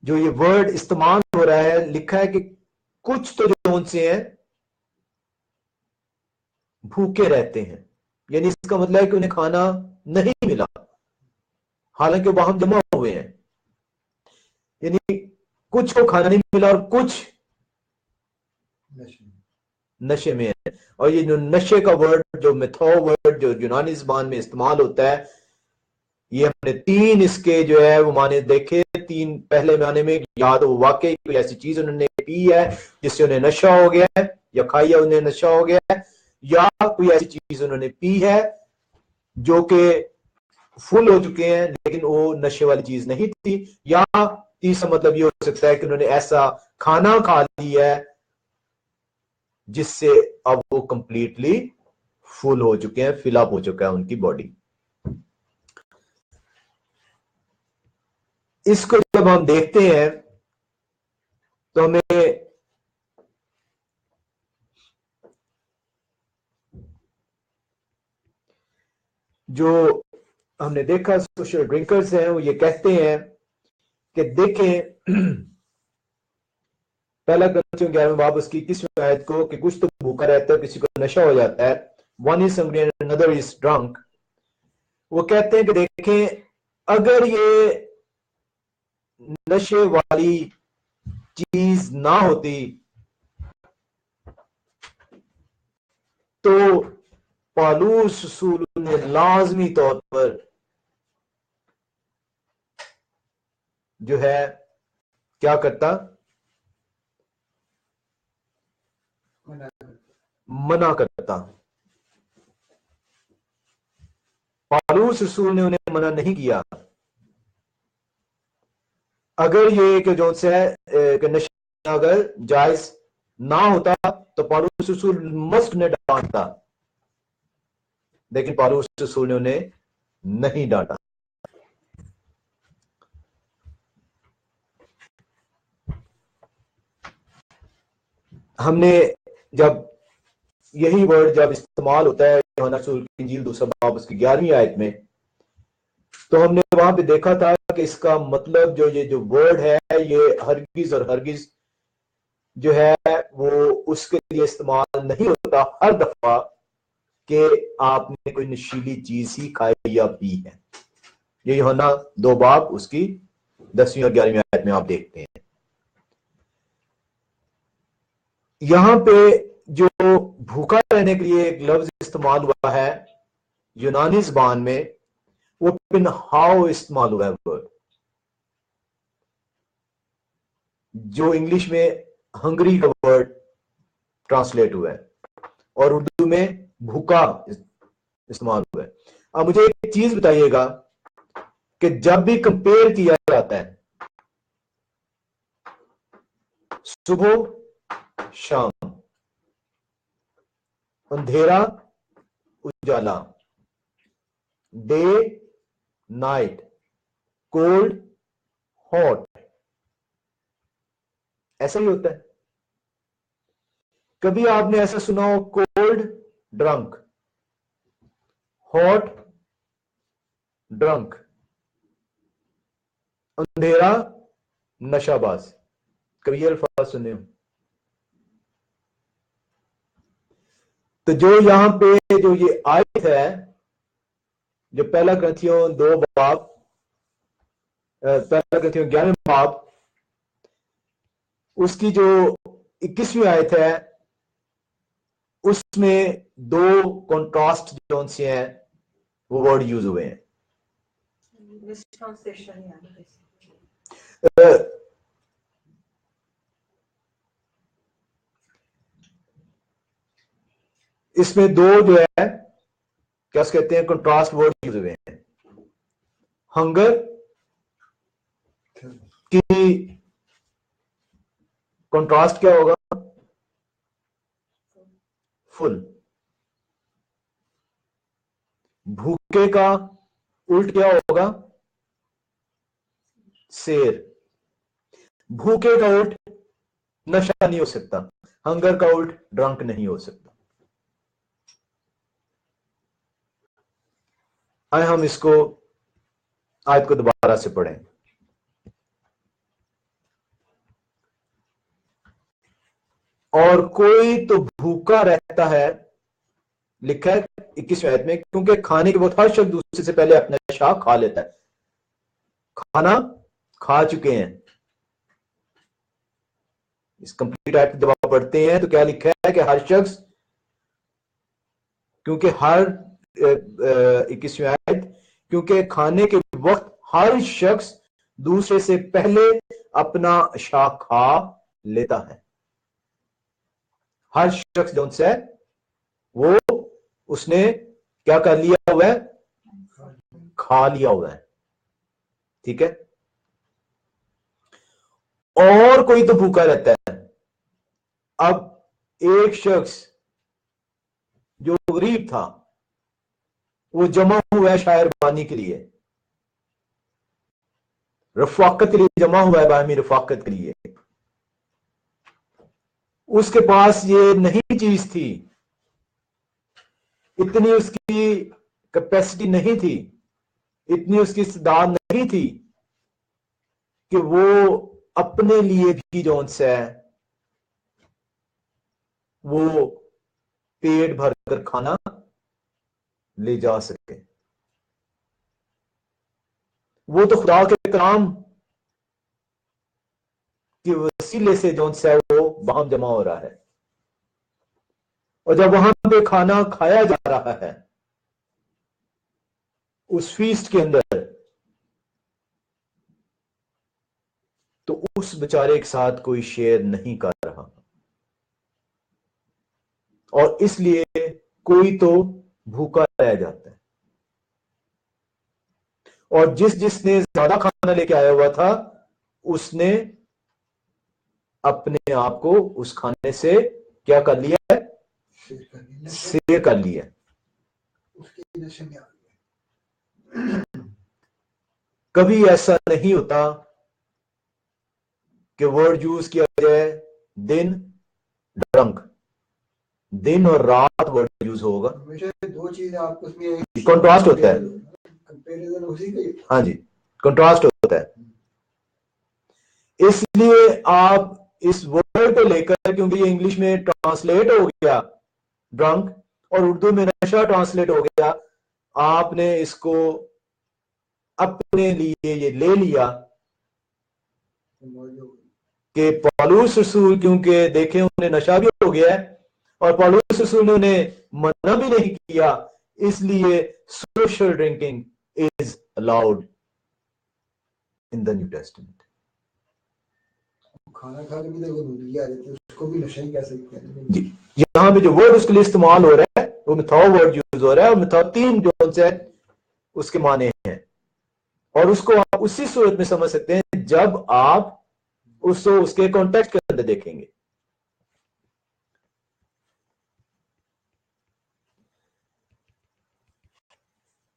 जो ये वर्ड इस्तेमाल हो रहा है, लिखा है कि कुछ तो जो उनसे हैं भूखे रहते हैं, यानी इसका मतलब है कि उन्हें खाना नहीं मिला, हालांकि वहां जमा हुए हैं। यानी कुछ को खाना नहीं मिला और कुछ नशे में है। और ये जो नशे का वर्ड, जो मिथो वर्ड जो यूनानी ज़बान में इस्तेमाल होता है, ये हमने तीन इसके जो है वो माने देखे। तीन पहले माने में या तो वाकई कोई ऐसी चीज उन्होंने पी है जिससे उन्हें नशा हो गया है, या खाई है उन्हें नशा हो गया है, या कोई ऐसी चीज उन्होंने पी है जो कि फुल हो चुके हैं लेकिन वो नशे वाली चीज नहीं थी, या तीसरा मतलब ये हो सकता है कि उन्होंने ऐसा खाना खा लिया है जिससे अब वो कंप्लीटली फुल हो चुके हैं, फिलअप हो चुका है उनकी बॉडी। इसको जब हम देखते हैं तो हमें जो हमने देखा सोशल ड्रिंकर्स हैं वो ये कहते हैं कि देखें पहला करंथियों 11वें बाब उसकी 21वें आयत को कि कुछ तो भूखा रहता है, किसी को नशा हो जाता है, one is hungry and another is drunk. वो कहते हैं कि देखें अगर ये नशे वाली चीज ना होती तो पौलुस रसूल ने लाजमी तौर पर जो है क्या करता, मना करता। पौलुस रसूल ने उन्हें मना नहीं किया। अगर ये कि जो है कि नशा अगर जायज ना होता तो पौलुस रसूल मस्ट ने डांटता, लेकिन पौलुस रसूल ने उन्हें नहीं डांटा। हमने जब यही वर्ड जब इस्तेमाल होता है यूहन्ना रसूल की इंजील 2 बाब उसकी 11वीं आयत में, तो हमने वहां पे देखा था कि इसका मतलब जो ये जो वर्ड है ये हरगिज और हरगिज जो है वो उसके लिए इस्तेमाल नहीं होता हर दफा कि आपने कोई नशीली चीज ही खाई या पी है। ये यूहन्ना 2 बाब उसकी 10वीं और 11वीं आयत में आप देखते हैं। यहां पे जो भूखा रहने के लिए एक लफ्ज इस्तेमाल हुआ है यूनानी ज़बान में, वो पिनहाओ इस्तेमाल हुआ है वर्ड, जो इंग्लिश में हंगरी का वर्ड ट्रांसलेट हुआ है और उर्दू में भूखा इस्तेमाल हुआ है। अब मुझे एक चीज बताइएगा कि जब भी कंपेयर किया जाता है सुबह शाम, अंधेरा उजाला, डे नाइट, कोल्ड हॉट, ऐसा ही होता है। कभी आपने ऐसा सुना हो कोल्ड ड्रंक, हॉट ड्रंक, अंधेरा नशाबाज, कभी ये अल्फाज सुने हो? तो जो यहां पे जो ये आयत है, जो पहला ग्रंथियों 2 बाब, पहला ग्रंथियों 11वें बाब, उसकी जो 21वीं आयत है, उसमें 2 कॉन्ट्रास्ट जो से हैं वो वर्ड यूज हुए हैं। इसमें 2 जो है क्या कहते हैं कंट्रास्ट वर्ड यूज हुए हैं। हंगर की कंट्रास्ट क्या होगा? फुल। भूखे का उल्ट क्या होगा? शेर। भूखे का उल्ट नशा नहीं हो सकता, हंगर का उल्ट ड्रंक नहीं हो सकता। आए हम इसको आयत को दोबारा से पढ़ें। और कोई तो भूखा रहता है, लिखा है 21वें आयत में, क्योंकि खाने के बाद हर शख्स दूसरे से पहले अपना शाह खा लेता है। खाना खा चुके हैं। इस कंप्लीट आयत जब आप पढ़ते हैं तो क्या लिखा है कि हर शख्स, क्योंकि हर 21वीं आयत, क्योंकि खाने के वक्त हर शख्स दूसरे से पहले अपना शाह खा लेता है। हर शख्स जो है वो उसने क्या कर लिया हुआ है? खा लिया हुआ है। ठीक है। और कोई तो भूखा रहता है। अब एक शख्स जो गरीब था वो जमा हुआ है शायरबानी के लिए, रफाकत के लिए जमा हुआ है, बाहमी रफाकत के लिए। उसके पास ये नहीं चीज थी, इतनी उसकी कैपेसिटी नहीं थी, इतनी उसकी इस्तेदाद नहीं थी कि वो अपने लिए भी जो है वो पेट भरकर खाना ले जा सके। वो तो खुदा के कलाम के वसीले से जो है वो वहां जमा हो रहा है। और जब वहां पे खाना खाया जा रहा है उस फीस्ट के अंदर, तो उस बेचारे के साथ कोई शेयर नहीं कर रहा, और इसलिए कोई तो भूखा रह जाता है। और जिसने ज्यादा खाना लेके आया हुआ था उसने अपने आप को उस खाने से क्या कर लिया है? शेयर कर लिया। कभी ऐसा नहीं होता कि वर्ड यूज किया जाए दिन ड्रंक, दिन और रात वर्ड यूज होगा। दो चीज आपस में कंट्रास्ट होता है। कंपैरिजन उसी का, हाँ जी, कंट्रास्ट होता है। इसलिए आप इस वर्ड को लेकर, क्योंकि ये इंग्लिश में ट्रांसलेट हो गया ड्रंक और उर्दू में नशा ट्रांसलेट हो गया, आपने इसको अपने लिए ये ले लिया कि पौलुस रसूल, क्योंकि देखे उन्हें नशा भी हो गया है और पौलुस रसूल ने उन्हें मना भी नहीं किया, इसलिए social drinking is allowed in the new testament. खाना खा के भी देखो दूध आ जाती है, उसको भी नशा ही कह सकते हैं जी। यहाँ पे जो वर्ड उसके लिए इस्तेमाल हो रहा है वो मिथाओ वर्ड यूज हो रहा है, और मिथाओ 3 जो है उसके माने हैं। और उसको आप उसी सूरत में समझ सकते हैं जब आप उसको उसके कॉन्टेक्स्ट के अंदर देखेंगे।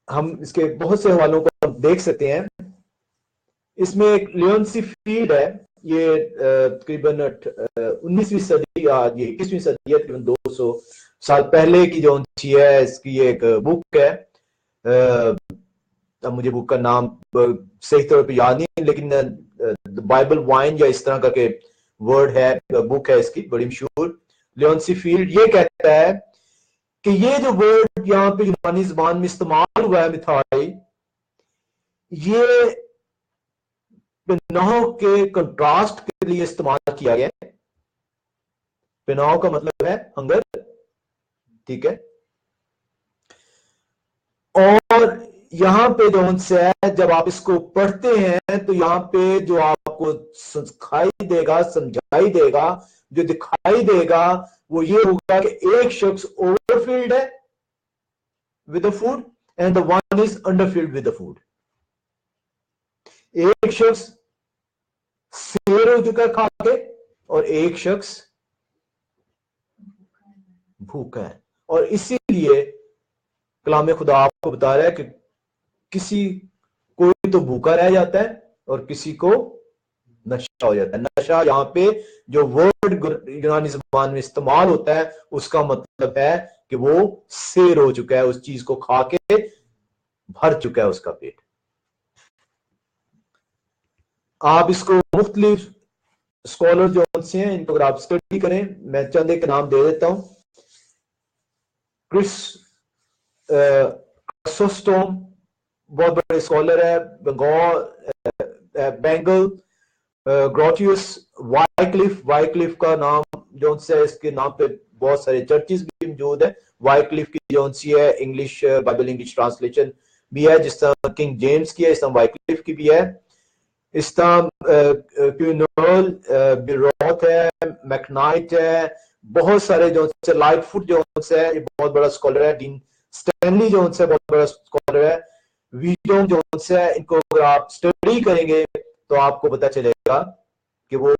हम इसके बहुत से हवालों को देख सकते हैं। इसमें एक लियोन्सी फील्ड है, ये तकरीबन 19वीं सदी या ये 21वीं सदी है, तकरीबन 200 साल पहले की जो है इसकी एक बुक है। अब मुझे बुक का नाम सही तौर पे याद नहीं, लेकिन बाइबल वाइन या इस तरह का के वर्ड है, बुक है इसकी, बड़ी मशहूर। लियोन्सी फील्ड ये कहता है कि ये जो वर्ड यहाँ पे यूनानी जुबान में इस्तेमाल हुआ है मिथाई, ये पिनाह के कंट्रास्ट के लिए इस्तेमाल किया गया। पिनाह का मतलब है हंगर, ठीक है। और यहाँ पे जो है जब आप इसको पढ़ते हैं तो यहाँ पे जो आपको सिखाई देगा, समझाई देगा, जो दिखाई देगा वो ये होगा कि एक शख्स ओवरफिल्ड है with the food and the one is underfilled with the food. एक शख्स शेर हो चुका है खा के और एक शख्स भूखा है। और इसीलिए कलाम खुदा आपको बता रहा है कि कोई तो भूखा रह जाता है और किसी को नशा हो जाता है। नशा यहाँ पे जो वर्ड यूनानी ज़बान में इस्तेमाल होता है उसका मतलब है कि वो शेर हो चुका है, उस चीज को खा के भर चुका है उसका पेट। आप इसको मुख्तलिफ स्कॉलर जो से हैं इनको अगर आप स्टडी करें, मैं चंद एक नाम दे देता हूं। क्रिस क्रिसोस्टोम बहुत बड़े स्कॉलर है, बेंगल ग्रोटियस, वाइक्लिफ का नाम जो है, इसके नाम पे बहुत सारे चर्चेस भी मौजूद है। वाइक्लिफ की जो है इंग्लिश बाइबल इंग्लिश ट्रांसलेशन भी है, जिस तरह किंग जेम्स की है इस तरह वाइक्लिफ की भी है। इस तरह क्यूनोल बिरोथ है, मैकनाइट है, बहुत सारे जो है लाइटफुट जो है ये बहुत बड़ा स्कॉलर है। डीन स्टैनली जो है बहुत बड़ा स्कॉलर है। वीडोम जो है, इनको अगर आप स्टडी करेंगे तो आपको पता चलेगा कि वो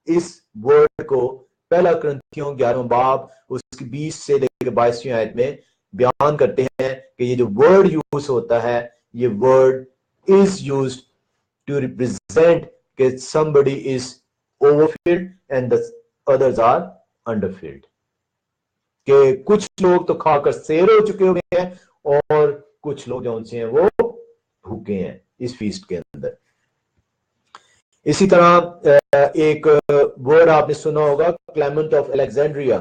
इस वर्ड को पहला करंथियों 11वां बाब उसकी 20 से लेकर 22वीं आयत में बयान करते हैं कि ये जो वर्ड यूज होता है, ये word is used to represent that somebody is overfilled and the others are underfilled। कि कुछ लोग तो खाकर शेर हो चुके हुए हैं और कुछ लोग जो हैं वो भूखे हैं इस फीस्ट के अंदर। इसी तरह एक वर्ड आपने सुना होगा, Clement of Alexandria.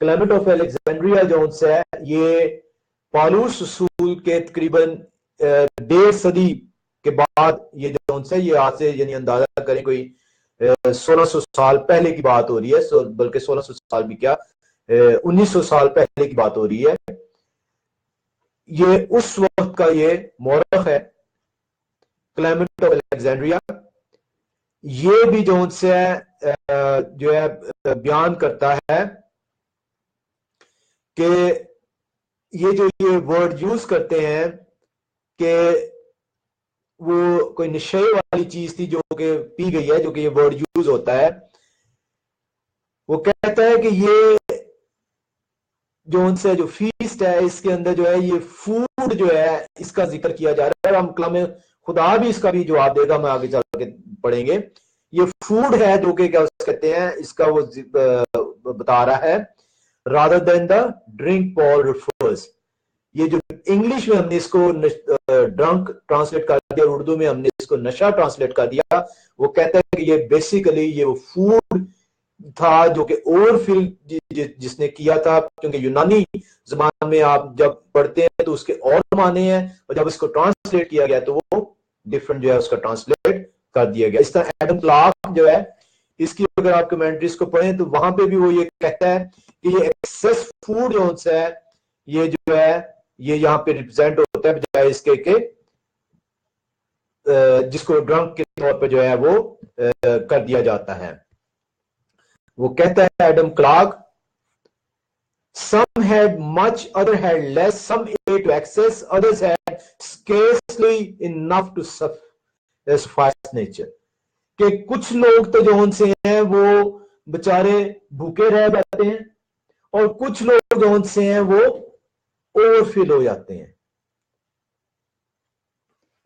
Clement of Alexandria जो है ये पौलुस रसूल के तकरीबन 1.5 सदी के बाद ये जो है ये आज से यानी अंदाजा करें कोई 1600 साल पहले की बात हो रही है, बल्कि 1600 साल भी क्या 1900 साल पहले की बात हो रही है। ये उस वक्त का ये मौरख है क्लेमेंट ऑफ अलेक्जेंड्रिया। ये भी जो है बयान करता है कि ये वर्ड यूज करते हैं कि वो कोई नशे वाली चीज थी जो कि पी गई है, जो कि ये वर्ड यूज होता है। वो कहता है कि ये जो फीस्ट है इसके अंदर जो है ये फूड जो है इसका जिक्र किया जा रहा है। हम कलाम खुदा भी इसका भी जवाब देगा, मैं आगे चल के पढ़ेंगे। ये फूड है जो कि क्या कहते हैं, इसका वो बता रहा है rather than the drink Paul refers. ये जो इंग्लिश में हमने इसको ड्रंक ट्रांसलेट कर दिया, उर्दू में हमने इसको नशा ट्रांसलेट कर दिया। वो कहता है कि ये बेसिकली ये वो फूड था जो कि ओवरफिल जिसने किया था, क्योंकि यूनानी ज़बान में आप जब पढ़ते हैं तो उसके और माने हैं और जब इसको ट्रांसलेट किया गया तो वो डिफरेंट जो है उसका ट्रांसलेट कर दिया गया। इस तरह एडम क्लार्क जो है इसकी अगर आप कमेंट्रीज को पढ़ें तो वहां पे भी वो ये कहता है कि ये एक्सेस फूड जो है ये जो है ये यहाँ पे रिप्रेजेंट होता है बजाय इसके के जिसको ड्रंक के तौर पे जो है वो कर दिया जाता है। वो कहता है Adam Clarke, some had much, other had less, some ate to excess, others had scarcely enough to suffice nature। कि कुछ लोग तो जो उनसे हैं वो बेचारे भूखे रह जाते हैं और कुछ लोग जो उनसे हैं वो ओवरफिल हो जाते हैं।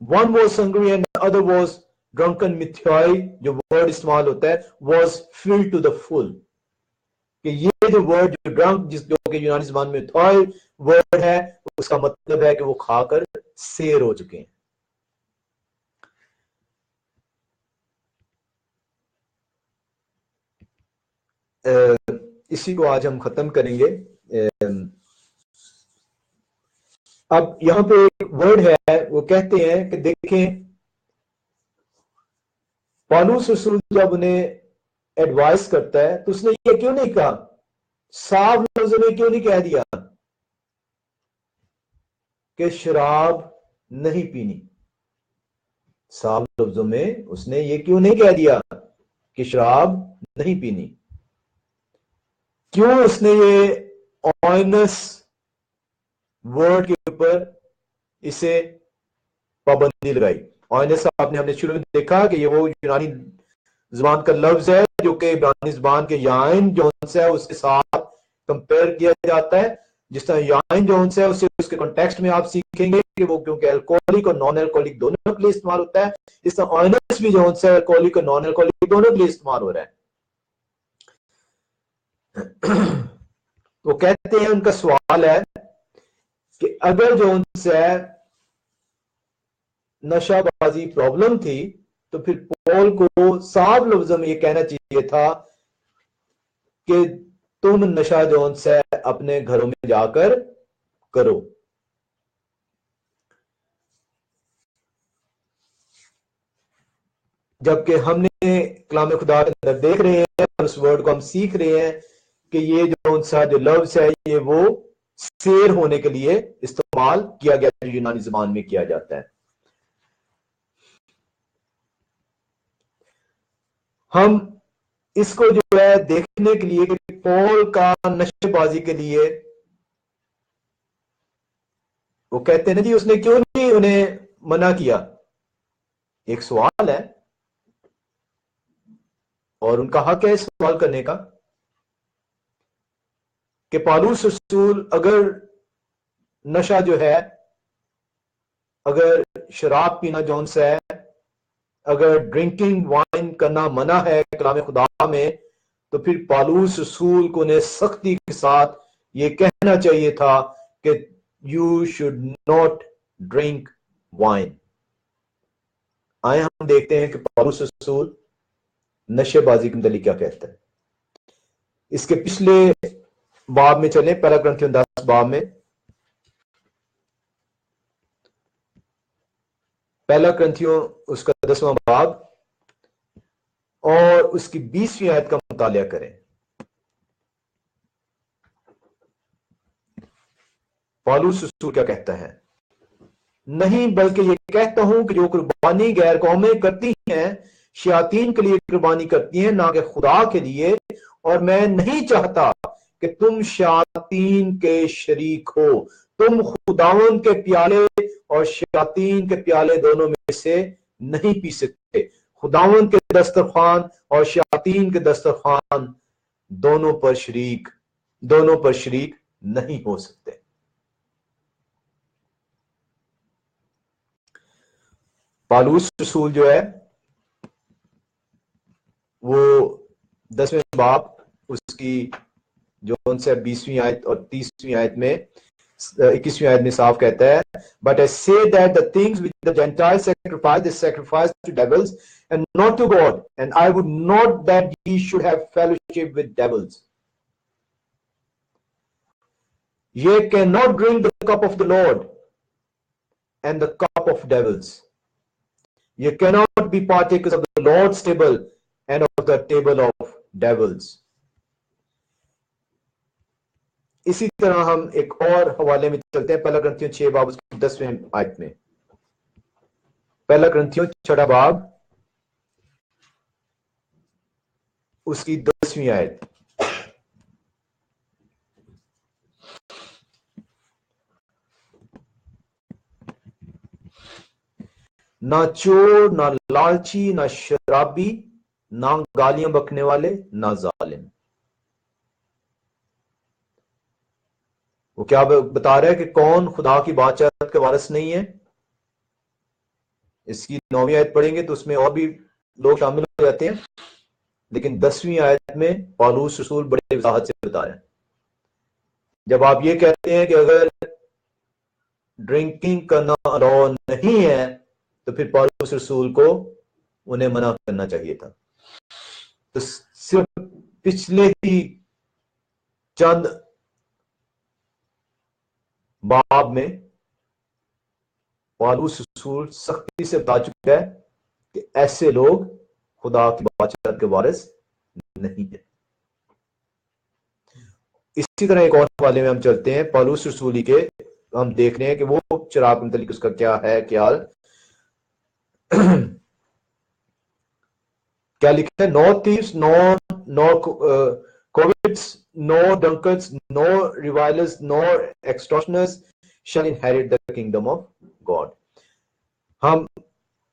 One was hungry and other was drunken मिथ्याई, जो वर्ड इस्तेमाल होता है, was filled to the full, कि ये जो वर्ड जो ड्रंक जो कि यूनानी ज़बान में थॉय वर्ड है, उसका मतलब है कि वो खाकर सेर हो चुके हैं। इसी को आज हम खत्म करेंगे। अब यहां पे एक वर्ड है, वो कहते हैं कि देखें, पौलुस रसूल जब उन्हें एडवाइस करता है तो उसने ये क्यों नहीं कहा, साफ लफ्जों में क्यों नहीं कह दिया कि शराब नहीं पीनी? साफ लफ्जों में उसने ये क्यों नहीं कह दिया कि शराब नहीं पीनी? क्यों उसने ये ऑनस वर्ड के ऊपर इसे पाबंदी लगाई? ऑनस आपने हमने शुरू में देखा कि ये वो यूनानी जुबान का लफ्ज है जो कि इब्रानी जुबान के याइन जोन्स है उसके साथ कंपेयर किया जाता है। जिस तरह याइन जोन्स है उससे उसके कॉन्टेक्स्ट में आप सीखेंगे कि वो क्योंकि अल्कोहलिक और नॉन अल्कोहलिक दोनों के लिए इस्तेमाल होता है, इस तरह ऑनस भी जोन्स है अल्कोहलिक और नॉन अल्कोहलिक दोनों के लिए इस्तेमाल हो रहा है। वो कहते हैं, उनका सवाल है कि अगर जोन्स है नशाबाजी प्रॉब्लम थी तो फिर पॉल को साफ लफ्जों में यह कहना चाहिए था कि तुम नशा जोन्स है अपने घरों में जाकर करो। जबकि हमने कलाम खुदा के अंदर देख रहे हैं, उस वर्ड को हम सीख रहे हैं कि ये जो सा जो लफ्ज है ये वो शेर होने के लिए इस्तेमाल किया गया, जो यूनानी ज़बान में किया जाता है। हम इसको जो है देखने के लिए कि पॉल का नशेबाजी के लिए, वो कहते हैं ना जी उसने क्यों नहीं उन्हें मना किया, एक सवाल है और उनका हक है सवाल करने का कि पौलुस रसूल अगर नशा जो है, अगर शराब पीना जौन सा है, अगर ड्रिंकिंग वाइन करना मना है कलाम खुदा में, तो फिर पौलुस रसूल को उन्हें सख्ती के साथ ये कहना चाहिए था कि you should not drink wine. आए हम देखते हैं कि पौलुस रसूल नशेबाजी के मुतालिक क्या कहता है। इसके पिछले बाब में चले, पहला कुरिन्थियों 10 बाब में, पहला कुरिन्थियों उसका 10वां बाब और उसकी 20वीं आयत का मुतालिया करें। पौलुस रसूल क्या कहता है, नहीं बल्कि ये कहता हूं कि जो कुर्बानी गैर कौमें करती हैं शयातीन के लिए कुर्बानी करती हैं, ना कि खुदा के लिए, और मैं नहीं चाहता कि तुम शयातीन के शरीक हो। तुम खुदावन के प्याले और शयातीन के प्याले दोनों में से नहीं पी सकते। खुदावन के दस्तरखान और शयातीन के दस्तरखान दोनों पर शरीक नहीं हो सकते। पौलुस रसूल जो है वो 10वें बाब उसकी जो उनसे 20वीं आयत और 30वीं आयत में 21वीं आयत में साफ कहता है, but I say that the things which the Gentiles sacrifice they sacrifice to devils and not to God, and I would not that ye should have fellowship with devils. Ye cannot drink the cup of the Lord and the cup of devils. You cannot be partakers of the Lord's table and of the table of devils. इसी तरह हम एक और हवाले में चलते हैं, पहला कुरिन्थियों 6 बाब उसकी 10वें आयत में। पहला कुरिन्थियों 6 बाब उसकी 10वीं आयत। ना चोर, ना लालची, ना शराबी, ना गालियां बकने वाले, ना जालिम। वो क्या बता रहा है कि कौन खुदा की बादशाहत के वारिस नहीं है? इसकी 9वीं आयत पढ़ेंगे तो उसमें और भी लोग शामिल हो जाते हैं, लेकिन 10वीं आयत में पौलुस रसूल बड़े वजाहत से बता रहे हैं। जब आप ये कहते हैं कि अगर ड्रिंकिंग करना अलाउ नहीं है, तो फिर पौलुस रसूल को उन्हें मना करना चाहिए था। तो सिर्फ पिछले ही चंद बाब में पौलुस रसूल सख्ती से बता चुका है कि ऐसे लोग खुदा की बादशाहत के वारिस नहीं है। इसी तरह एक और हवाले में हम चलते हैं, पौलुस रसूली के हम देख रहे हैं कि वो शराब के मुतालिक उसका क्या है ख्याल। क्या लिखा है? No thieves, no covetous, no drunkards, no revilers, no extortioners shall inherit the kingdom of God. हम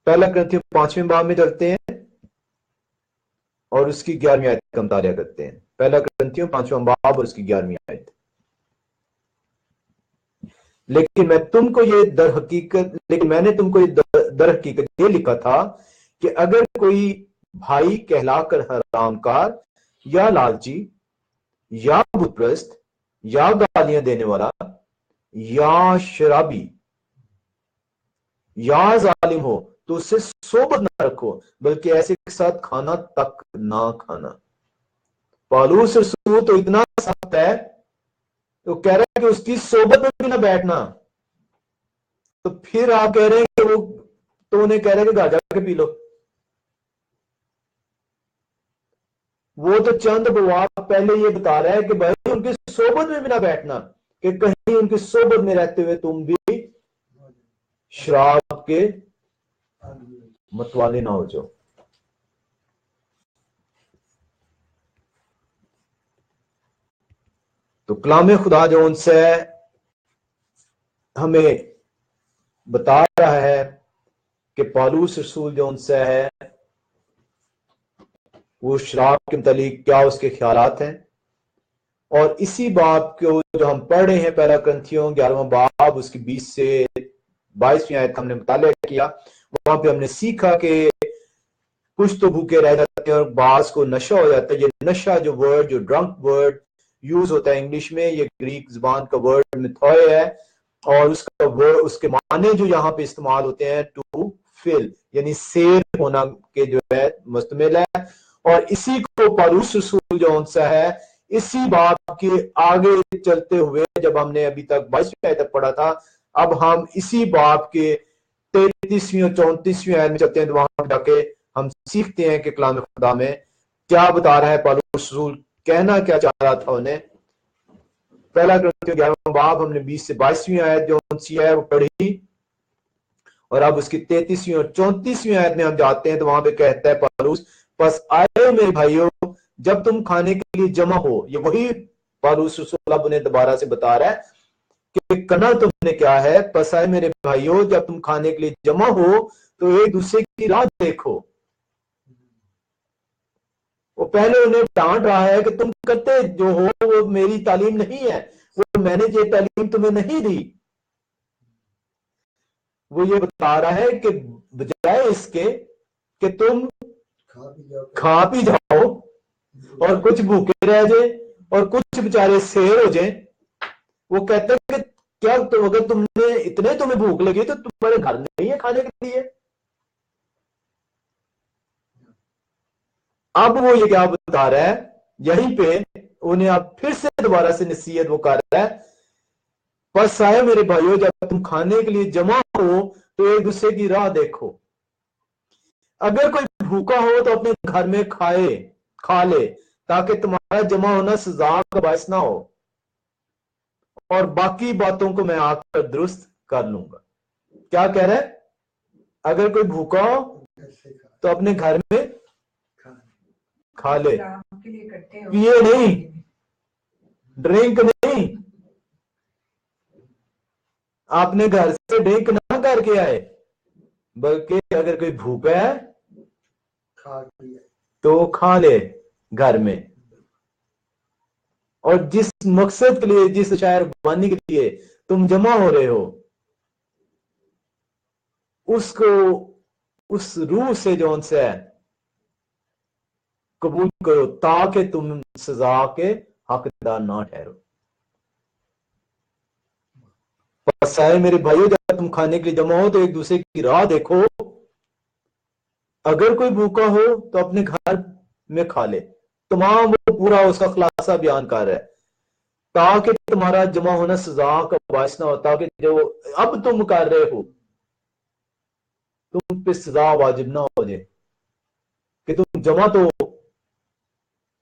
पहला ग्रंथियों 5वें बाब में चलते हैं और उसकी 11वीं आयत का मुतालिया करते हैं। पहला ग्रंथियों 5वां बाब और उसकी 11वीं आयत। लेकिन मैंने तुमको ये दर हकीकत ये लिखा था कि अगर कोई भाई कहलाकर हरामकार या लालची या बुतप्रस्त या गालियां देने वाला या शराबी या जालिम हो तो उससे सोबत ना रखो, बल्कि ऐसे के साथ खाना तक ना खाना। पौलुस रसूल तो इतना सख्त है, तो कह रहा है कि उसकी सोबत में भी ना बैठना। तो फिर आप कह रहे हैं कि वो, तो उन्हें कह रहे हैं कि घर जाके पी लो। वो तो चंद बवाब पहले ये बता रहा है कि भाई उनकी सोबत में भी ना बैठना, कि कहीं उनकी सोबत में रहते हुए तुम भी शराब के मतवाले ना हो जाओ। तो कलाम खुदा जो उनसे हमें बता रहा है कि पौलुस रसूल जो उनसे है वो शराब के मुतालिक क्या उसके ख्यालात हैं। और इसी बाब को जो हम पढ़ रहे हैं, पहला ग्रंथियों 11वां बाब उसकी 20 से 22वीं आयत हमने मुतालिया किया, वहां पे हमने सीखा कि कुछ तो भूखे रह जाते हैं और बाज को नशा हो जाता है। ये नशा जो वर्ड, जो ड्रंक वर्ड यूज होता है इंग्लिश में, ये ग्रीक जुबान का वर्ड मिथोए है, और उसका वर्ड, उसके माने जो यहाँ पे इस्तेमाल होते हैं टू फिल, यानी सेर होना के जो है मुस्तमिल है। और इसी को पौलुस रसूल जो उनसा है, इसी बात के आगे चलते हुए जब हमने अभी तक 22वीं आयत तक पढ़ा था, अब हम इसी बात के 33वीं और 34वीं आयत में चलते हैं, तो वहां जाके हम सीखते हैं कि कलाम खुदा में क्या बता रहा है पौलुस रसूल, कहना क्या चाह रहा था उन्हें। पहला ग्रंथियों 11वां बाब हमने 20 से 22वीं आयत जो उनसी है वो पढ़ी, और अब उसकी 33वीं और 34वीं आयत में हम जाते हैं, तो वहां पे कहता है पौलुस, बस आए मेरे भाइयों जब तुम खाने के लिए जमा हो। ये वही पौलुस रसूल अब उन्हें दोबारा से बता रहा है कि करना तुमने क्या है, बस आए मेरे भाइयों जब तुम खाने के लिए जमा हो तो एक दूसरे की राह देखो। वो पहले उन्हें डांट रहा है कि तुम करते जो हो वो मेरी तालीम नहीं है, वो मैंने ये तालीम तुम्हें नहीं दी। वो ये बता रहा है कि बजाय इसके कि तुम खा पी जाओ और कुछ भूखे रह जाए और कुछ बेचारे शेर हो जाए, वो कहते हैं कि क्या तो अगर तुमने इतने तुम्हें भूख लगी तो तुम्हारे घर नहीं है खाने के लिए। अब वो ये क्या बता रहा है यहीं पे, उन्हें अब फिर से दोबारा से नसीहत वो कर रहा है, बस आए मेरे भाइयों जब तुम खाने के लिए जमा हो तो एक दूसरे की राह देखो। अगर कोई भूखा हो तो अपने घर में खा ले, ताकि तुम्हारा जमा होना सजा का बायस ना हो, और बाकी बातों को मैं आकर दुरुस्त कर लूंगा। क्या कह रहा है? अगर कोई भूखा हो तो अपने घर में खा ले, पिए नहीं, ड्रिंक नहीं, आपने घर से ड्रिंक ना करके आए, बल्कि अगर कोई भूखा है तो खा ले घर में। और जिस मकसद के लिए, जिस शायर बानी के लिए तुम जमा हो रहे हो, उसको उस रूह से जो उनसे है कबूल करो ताकि तुम सजा के हकदार ना ठहरो। पसाए मेरे भाइयों, जब तुम खाने के लिए जमा हो तो एक दूसरे की राह देखो। अगर कोई भूखा हो तो अपने घर में खा ले। तमाम वो पूरा उसका खुलासा बयान कर रहा है, ताकि तुम्हारा जमा होना सजा का बायस ना हो, ताकि जो अब तुम कर रहे हो तुम पे सजा वाजिब ना हो जाए, कि तुम जमा तो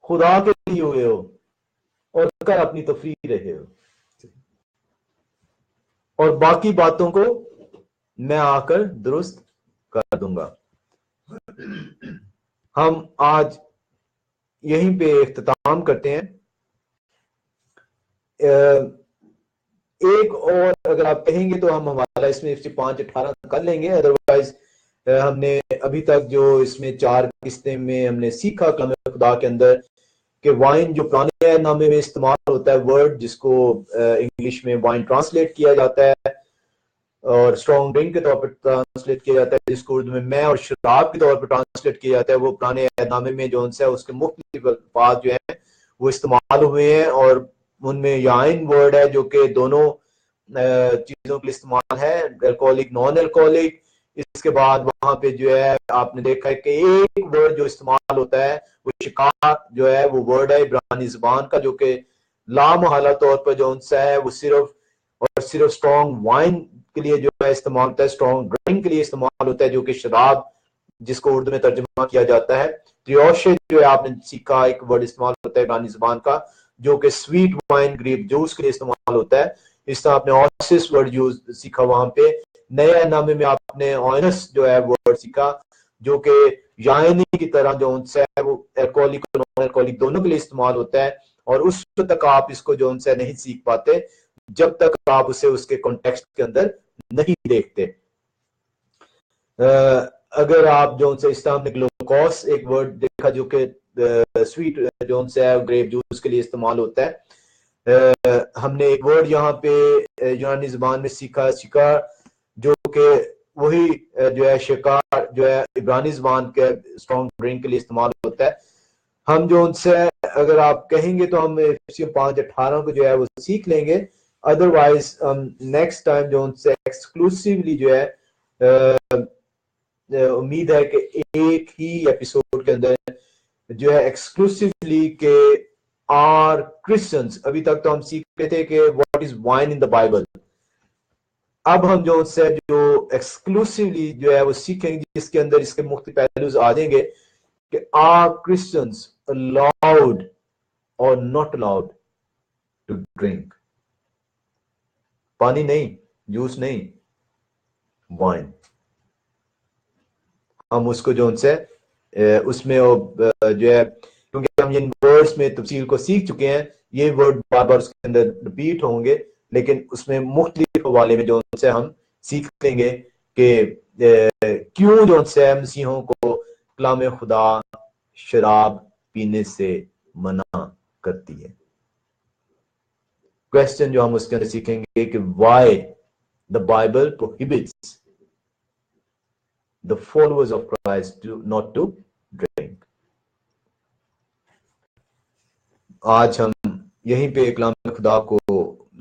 खुदा के लिए हुए हो और कर अपनी तफरीह रहे हो, और बाकी बातों को मैं आकर दुरुस्त कर दूंगा। हम आज यहीं पे इख्तिताम करते हैं। एक और अगर आप कहेंगे तो हम हमारा इसमें 5:18 कर लेंगे। अदरवाइज हमने अभी तक जो इसमें 4 किस्तें में हमने सीखा कलाम खुदा के अंदर कि वाइन जो पुराने नामे में इस्तेमाल होता है वर्ड, जिसको इंग्लिश में वाइन ट्रांसलेट किया जाता है और स्ट्रॉन्ग ड्रिंक के तौर पर ट्रांसलेट किया जाता है, जिसको उर्दू में मैं और शराब के तौर पर ट्रांसलेट किया जाता है, वो पुराने नामे में जो उनसे उसके मुख्तलिफ अल्फाज जो है वो इस्तेमाल हुए हैं। और उनमें याइन वर्ड है जो कि दोनों चीजों के लिए इस्तेमाल है, अल्कोहलिक नॉन अल्कोहलिक। इसके बाद वहां पे जो है आपने देखा है कि एक वर्ड जो इस्तेमाल होता है वो शिकार जो है वो वर्ड है इब्रानी जुबान का, जो कि लामहला तौर पर जो उनसे है वो सिर्फ और सिर्फ स्ट्रॉन्ग वाइन के लिए जो है इस्तेमाल होता है, स्ट्रॉन्ग ड्रिंक के लिए इस्तेमाल होता है, जो कि शराब जिसको उर्दू में तर्जुमा किया जाता है। त्रियोशे जो है आपने सीखा एक वर्ड इस्तेमाल होता है इब्रानी जुबान का, जो कि स्वीट वाइन ग्रेप जूस के लिए इस्तेमाल होता है। इस तरह आपने ऑसिस वर्ड यूज सीखा वहां पे। नए नामे में आपने ऑयनस जो है वर्ड सीखा, जो कि यानी की तरह जो उनसे है वो एल्कोहलिक और नॉन एल्कोहलिक दोनों के लिए इस्तेमाल होता है। और उस तक आप इसको जो उनसे नहीं सीख पाते जब तक आप उसे उसके कॉन्टेक्स्ट के अंदर नहीं देखते। अगर आप जो उनसे इस तरह ग्लूकोस एक वर्ड देखा जो कि स्वीट जो उनसे है ग्रेप जूस के लिए इस्तेमाल होता है। हमने एक वर्ड यहाँ पे यूनानी जुबान में सीखा शिकार, जो कि वही जो है शिकार जो है इब्रानी जुबान के स्ट्रॉन्ग ड्रिंक के लिए इस्तेमाल होता है। हम जो उनसे अगर आप कहेंगे तो हम 5:18 को जो है वो सीख लेंगे। अदरवाइज हम नेक्स्ट टाइम जो उनसे एक्सक्लूसिवली जो है उम्मीद है कि एक ही एपिसोड के अंदर जो है एक्सक्लूसिवली के आर क्रिश्चियंस, अभी तक तो हम सीख रहे थे कि what is wine in the Bible. अब हम जो उससे जो एक्सक्लूसिवली जो है वो सीखेंगे जिसके अंदर इसके मुख्तलिफ पहलू आ जाएंगे कि आर क्रिश्चियंस अलाउड और नॉट अलाउड टू ड्रिंक। पानी नहीं, जूस नहीं, वाइन। हम उसको जो उनसे उसमें जो है, क्योंकि हम इन वर्ड्स में तफसील को सीख चुके हैं, ये वर्ड बार बार उसके अंदर रिपीट होंगे, लेकिन उसमें मुख्तलिफ हवाले में जो उनसे हम सीख लेंगे कि क्यों जो उनसे मसीहों को कलाम खुदा शराब पीने से मना करती है। क्वेश्चन जो हम उसके अंदर सीखेंगे कि why the Bible prohibits the followers of Christ not to drink। आज हम यहीं पे कलाम खुदा को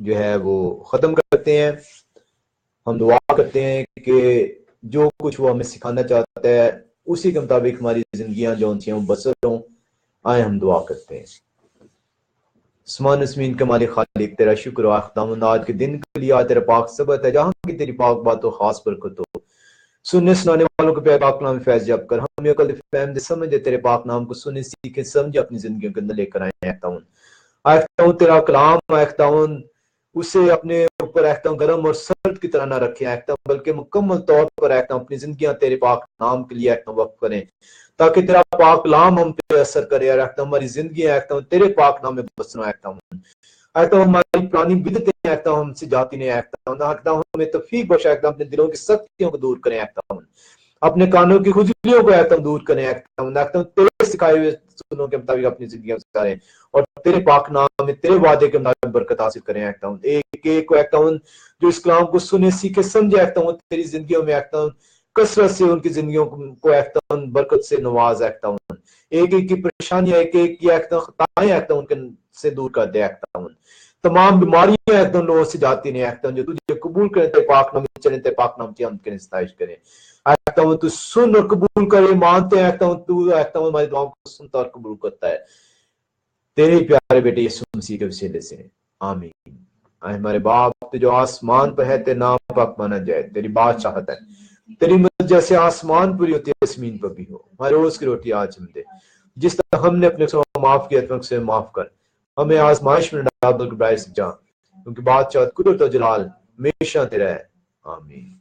जो है वो खत्म करते हैं। हम दुआ करते हैं कि जो कुछ वो हमें सिखाना चाहता है उसी के मुताबिक हमारी जिंदगियां जो उनसे बसर हों। आए हम दुआ करते हैं। स्मान अस्मीन के मालिक खालिक तेरा शुक्र है खुदावंद, आज के दिन के लिए आज तेरा पाक सबत है जहां की तेरी पाक बातों खास बरकत हो। सुनने सुनाने वालों को प्यारे पाक नाम में फैज जब कर हम ये कल फहम समझे तेरे पाक नाम को सुने सीखे समझे अपनी जिंदगी के अंदर लेकर आए। तेरा कलाम उसे अपने ऊपर गर्म और सर्द की तरह ना रखे, बल्कि मुकम्मल तौर पर अपनी जिंदगियां तेरे पाक नाम के लिए वक्फ करें, ताकि तेरा पाक कलाम हम पे असर करे और हमारी जिंदगी तेरे पाक नाम में बसना। हमारी पुरानी बिदतें हमसे जाती नहीं, हमें तौफीक बख्श अपने दिलों की सख्तियों को दूर करें, अपने कानों की खुजलियों को दूर करें, तेरे सिखाए हुए सुनों के मुताबिक अपनी जिंदगी गुजारें और तेरे पाक नाम में तेरे वादे के मुताबिक बरकत हासिल करें। एक एक को जो इस कलाम को सुने सीखे समझे तेरी जिंदगियों में कसरत से उनकी जिंदगियों को ऐख्ता बरकत से नवाज ऐख्ता एक एक की परेशानियां एक एक की ऐख्ता खताएं ऐख्ता उनके से दूर कर दे ऐख्ता तमाम बीमारियां ऐख्ता लोगों से जाती नहीं ऐख्ता जो तुझे कबूल करें ते पाक नाम चले ते पाक नाम की हम के निस्ताइश करें ऐख्ता तू सुन और कबूल करे मानते ऐख्ता तू ऐख्ता हमारी दुआओं को सुनता और कबूल करता है तेरे प्यारे बेटे यीशु मसीह के वसीले से आमीन। हमारे बाप जो आसमान पर है तेरा नाम पाक माना जाए, तेरी बादशाहत है, तेरी मर्जी जैसे आसमान पूरी होती है जमीन पर भी हो। हमारे रोज की रोटी आज हम दे, जिस तरह हमने अपने से माफ किया तो से माफ कर, हमें आजमाइश में न डाल बल्कि बुराई से बचा, क्योंकि बादशाह कुदरत और जलाल हमेशा तेरा है। आमीन।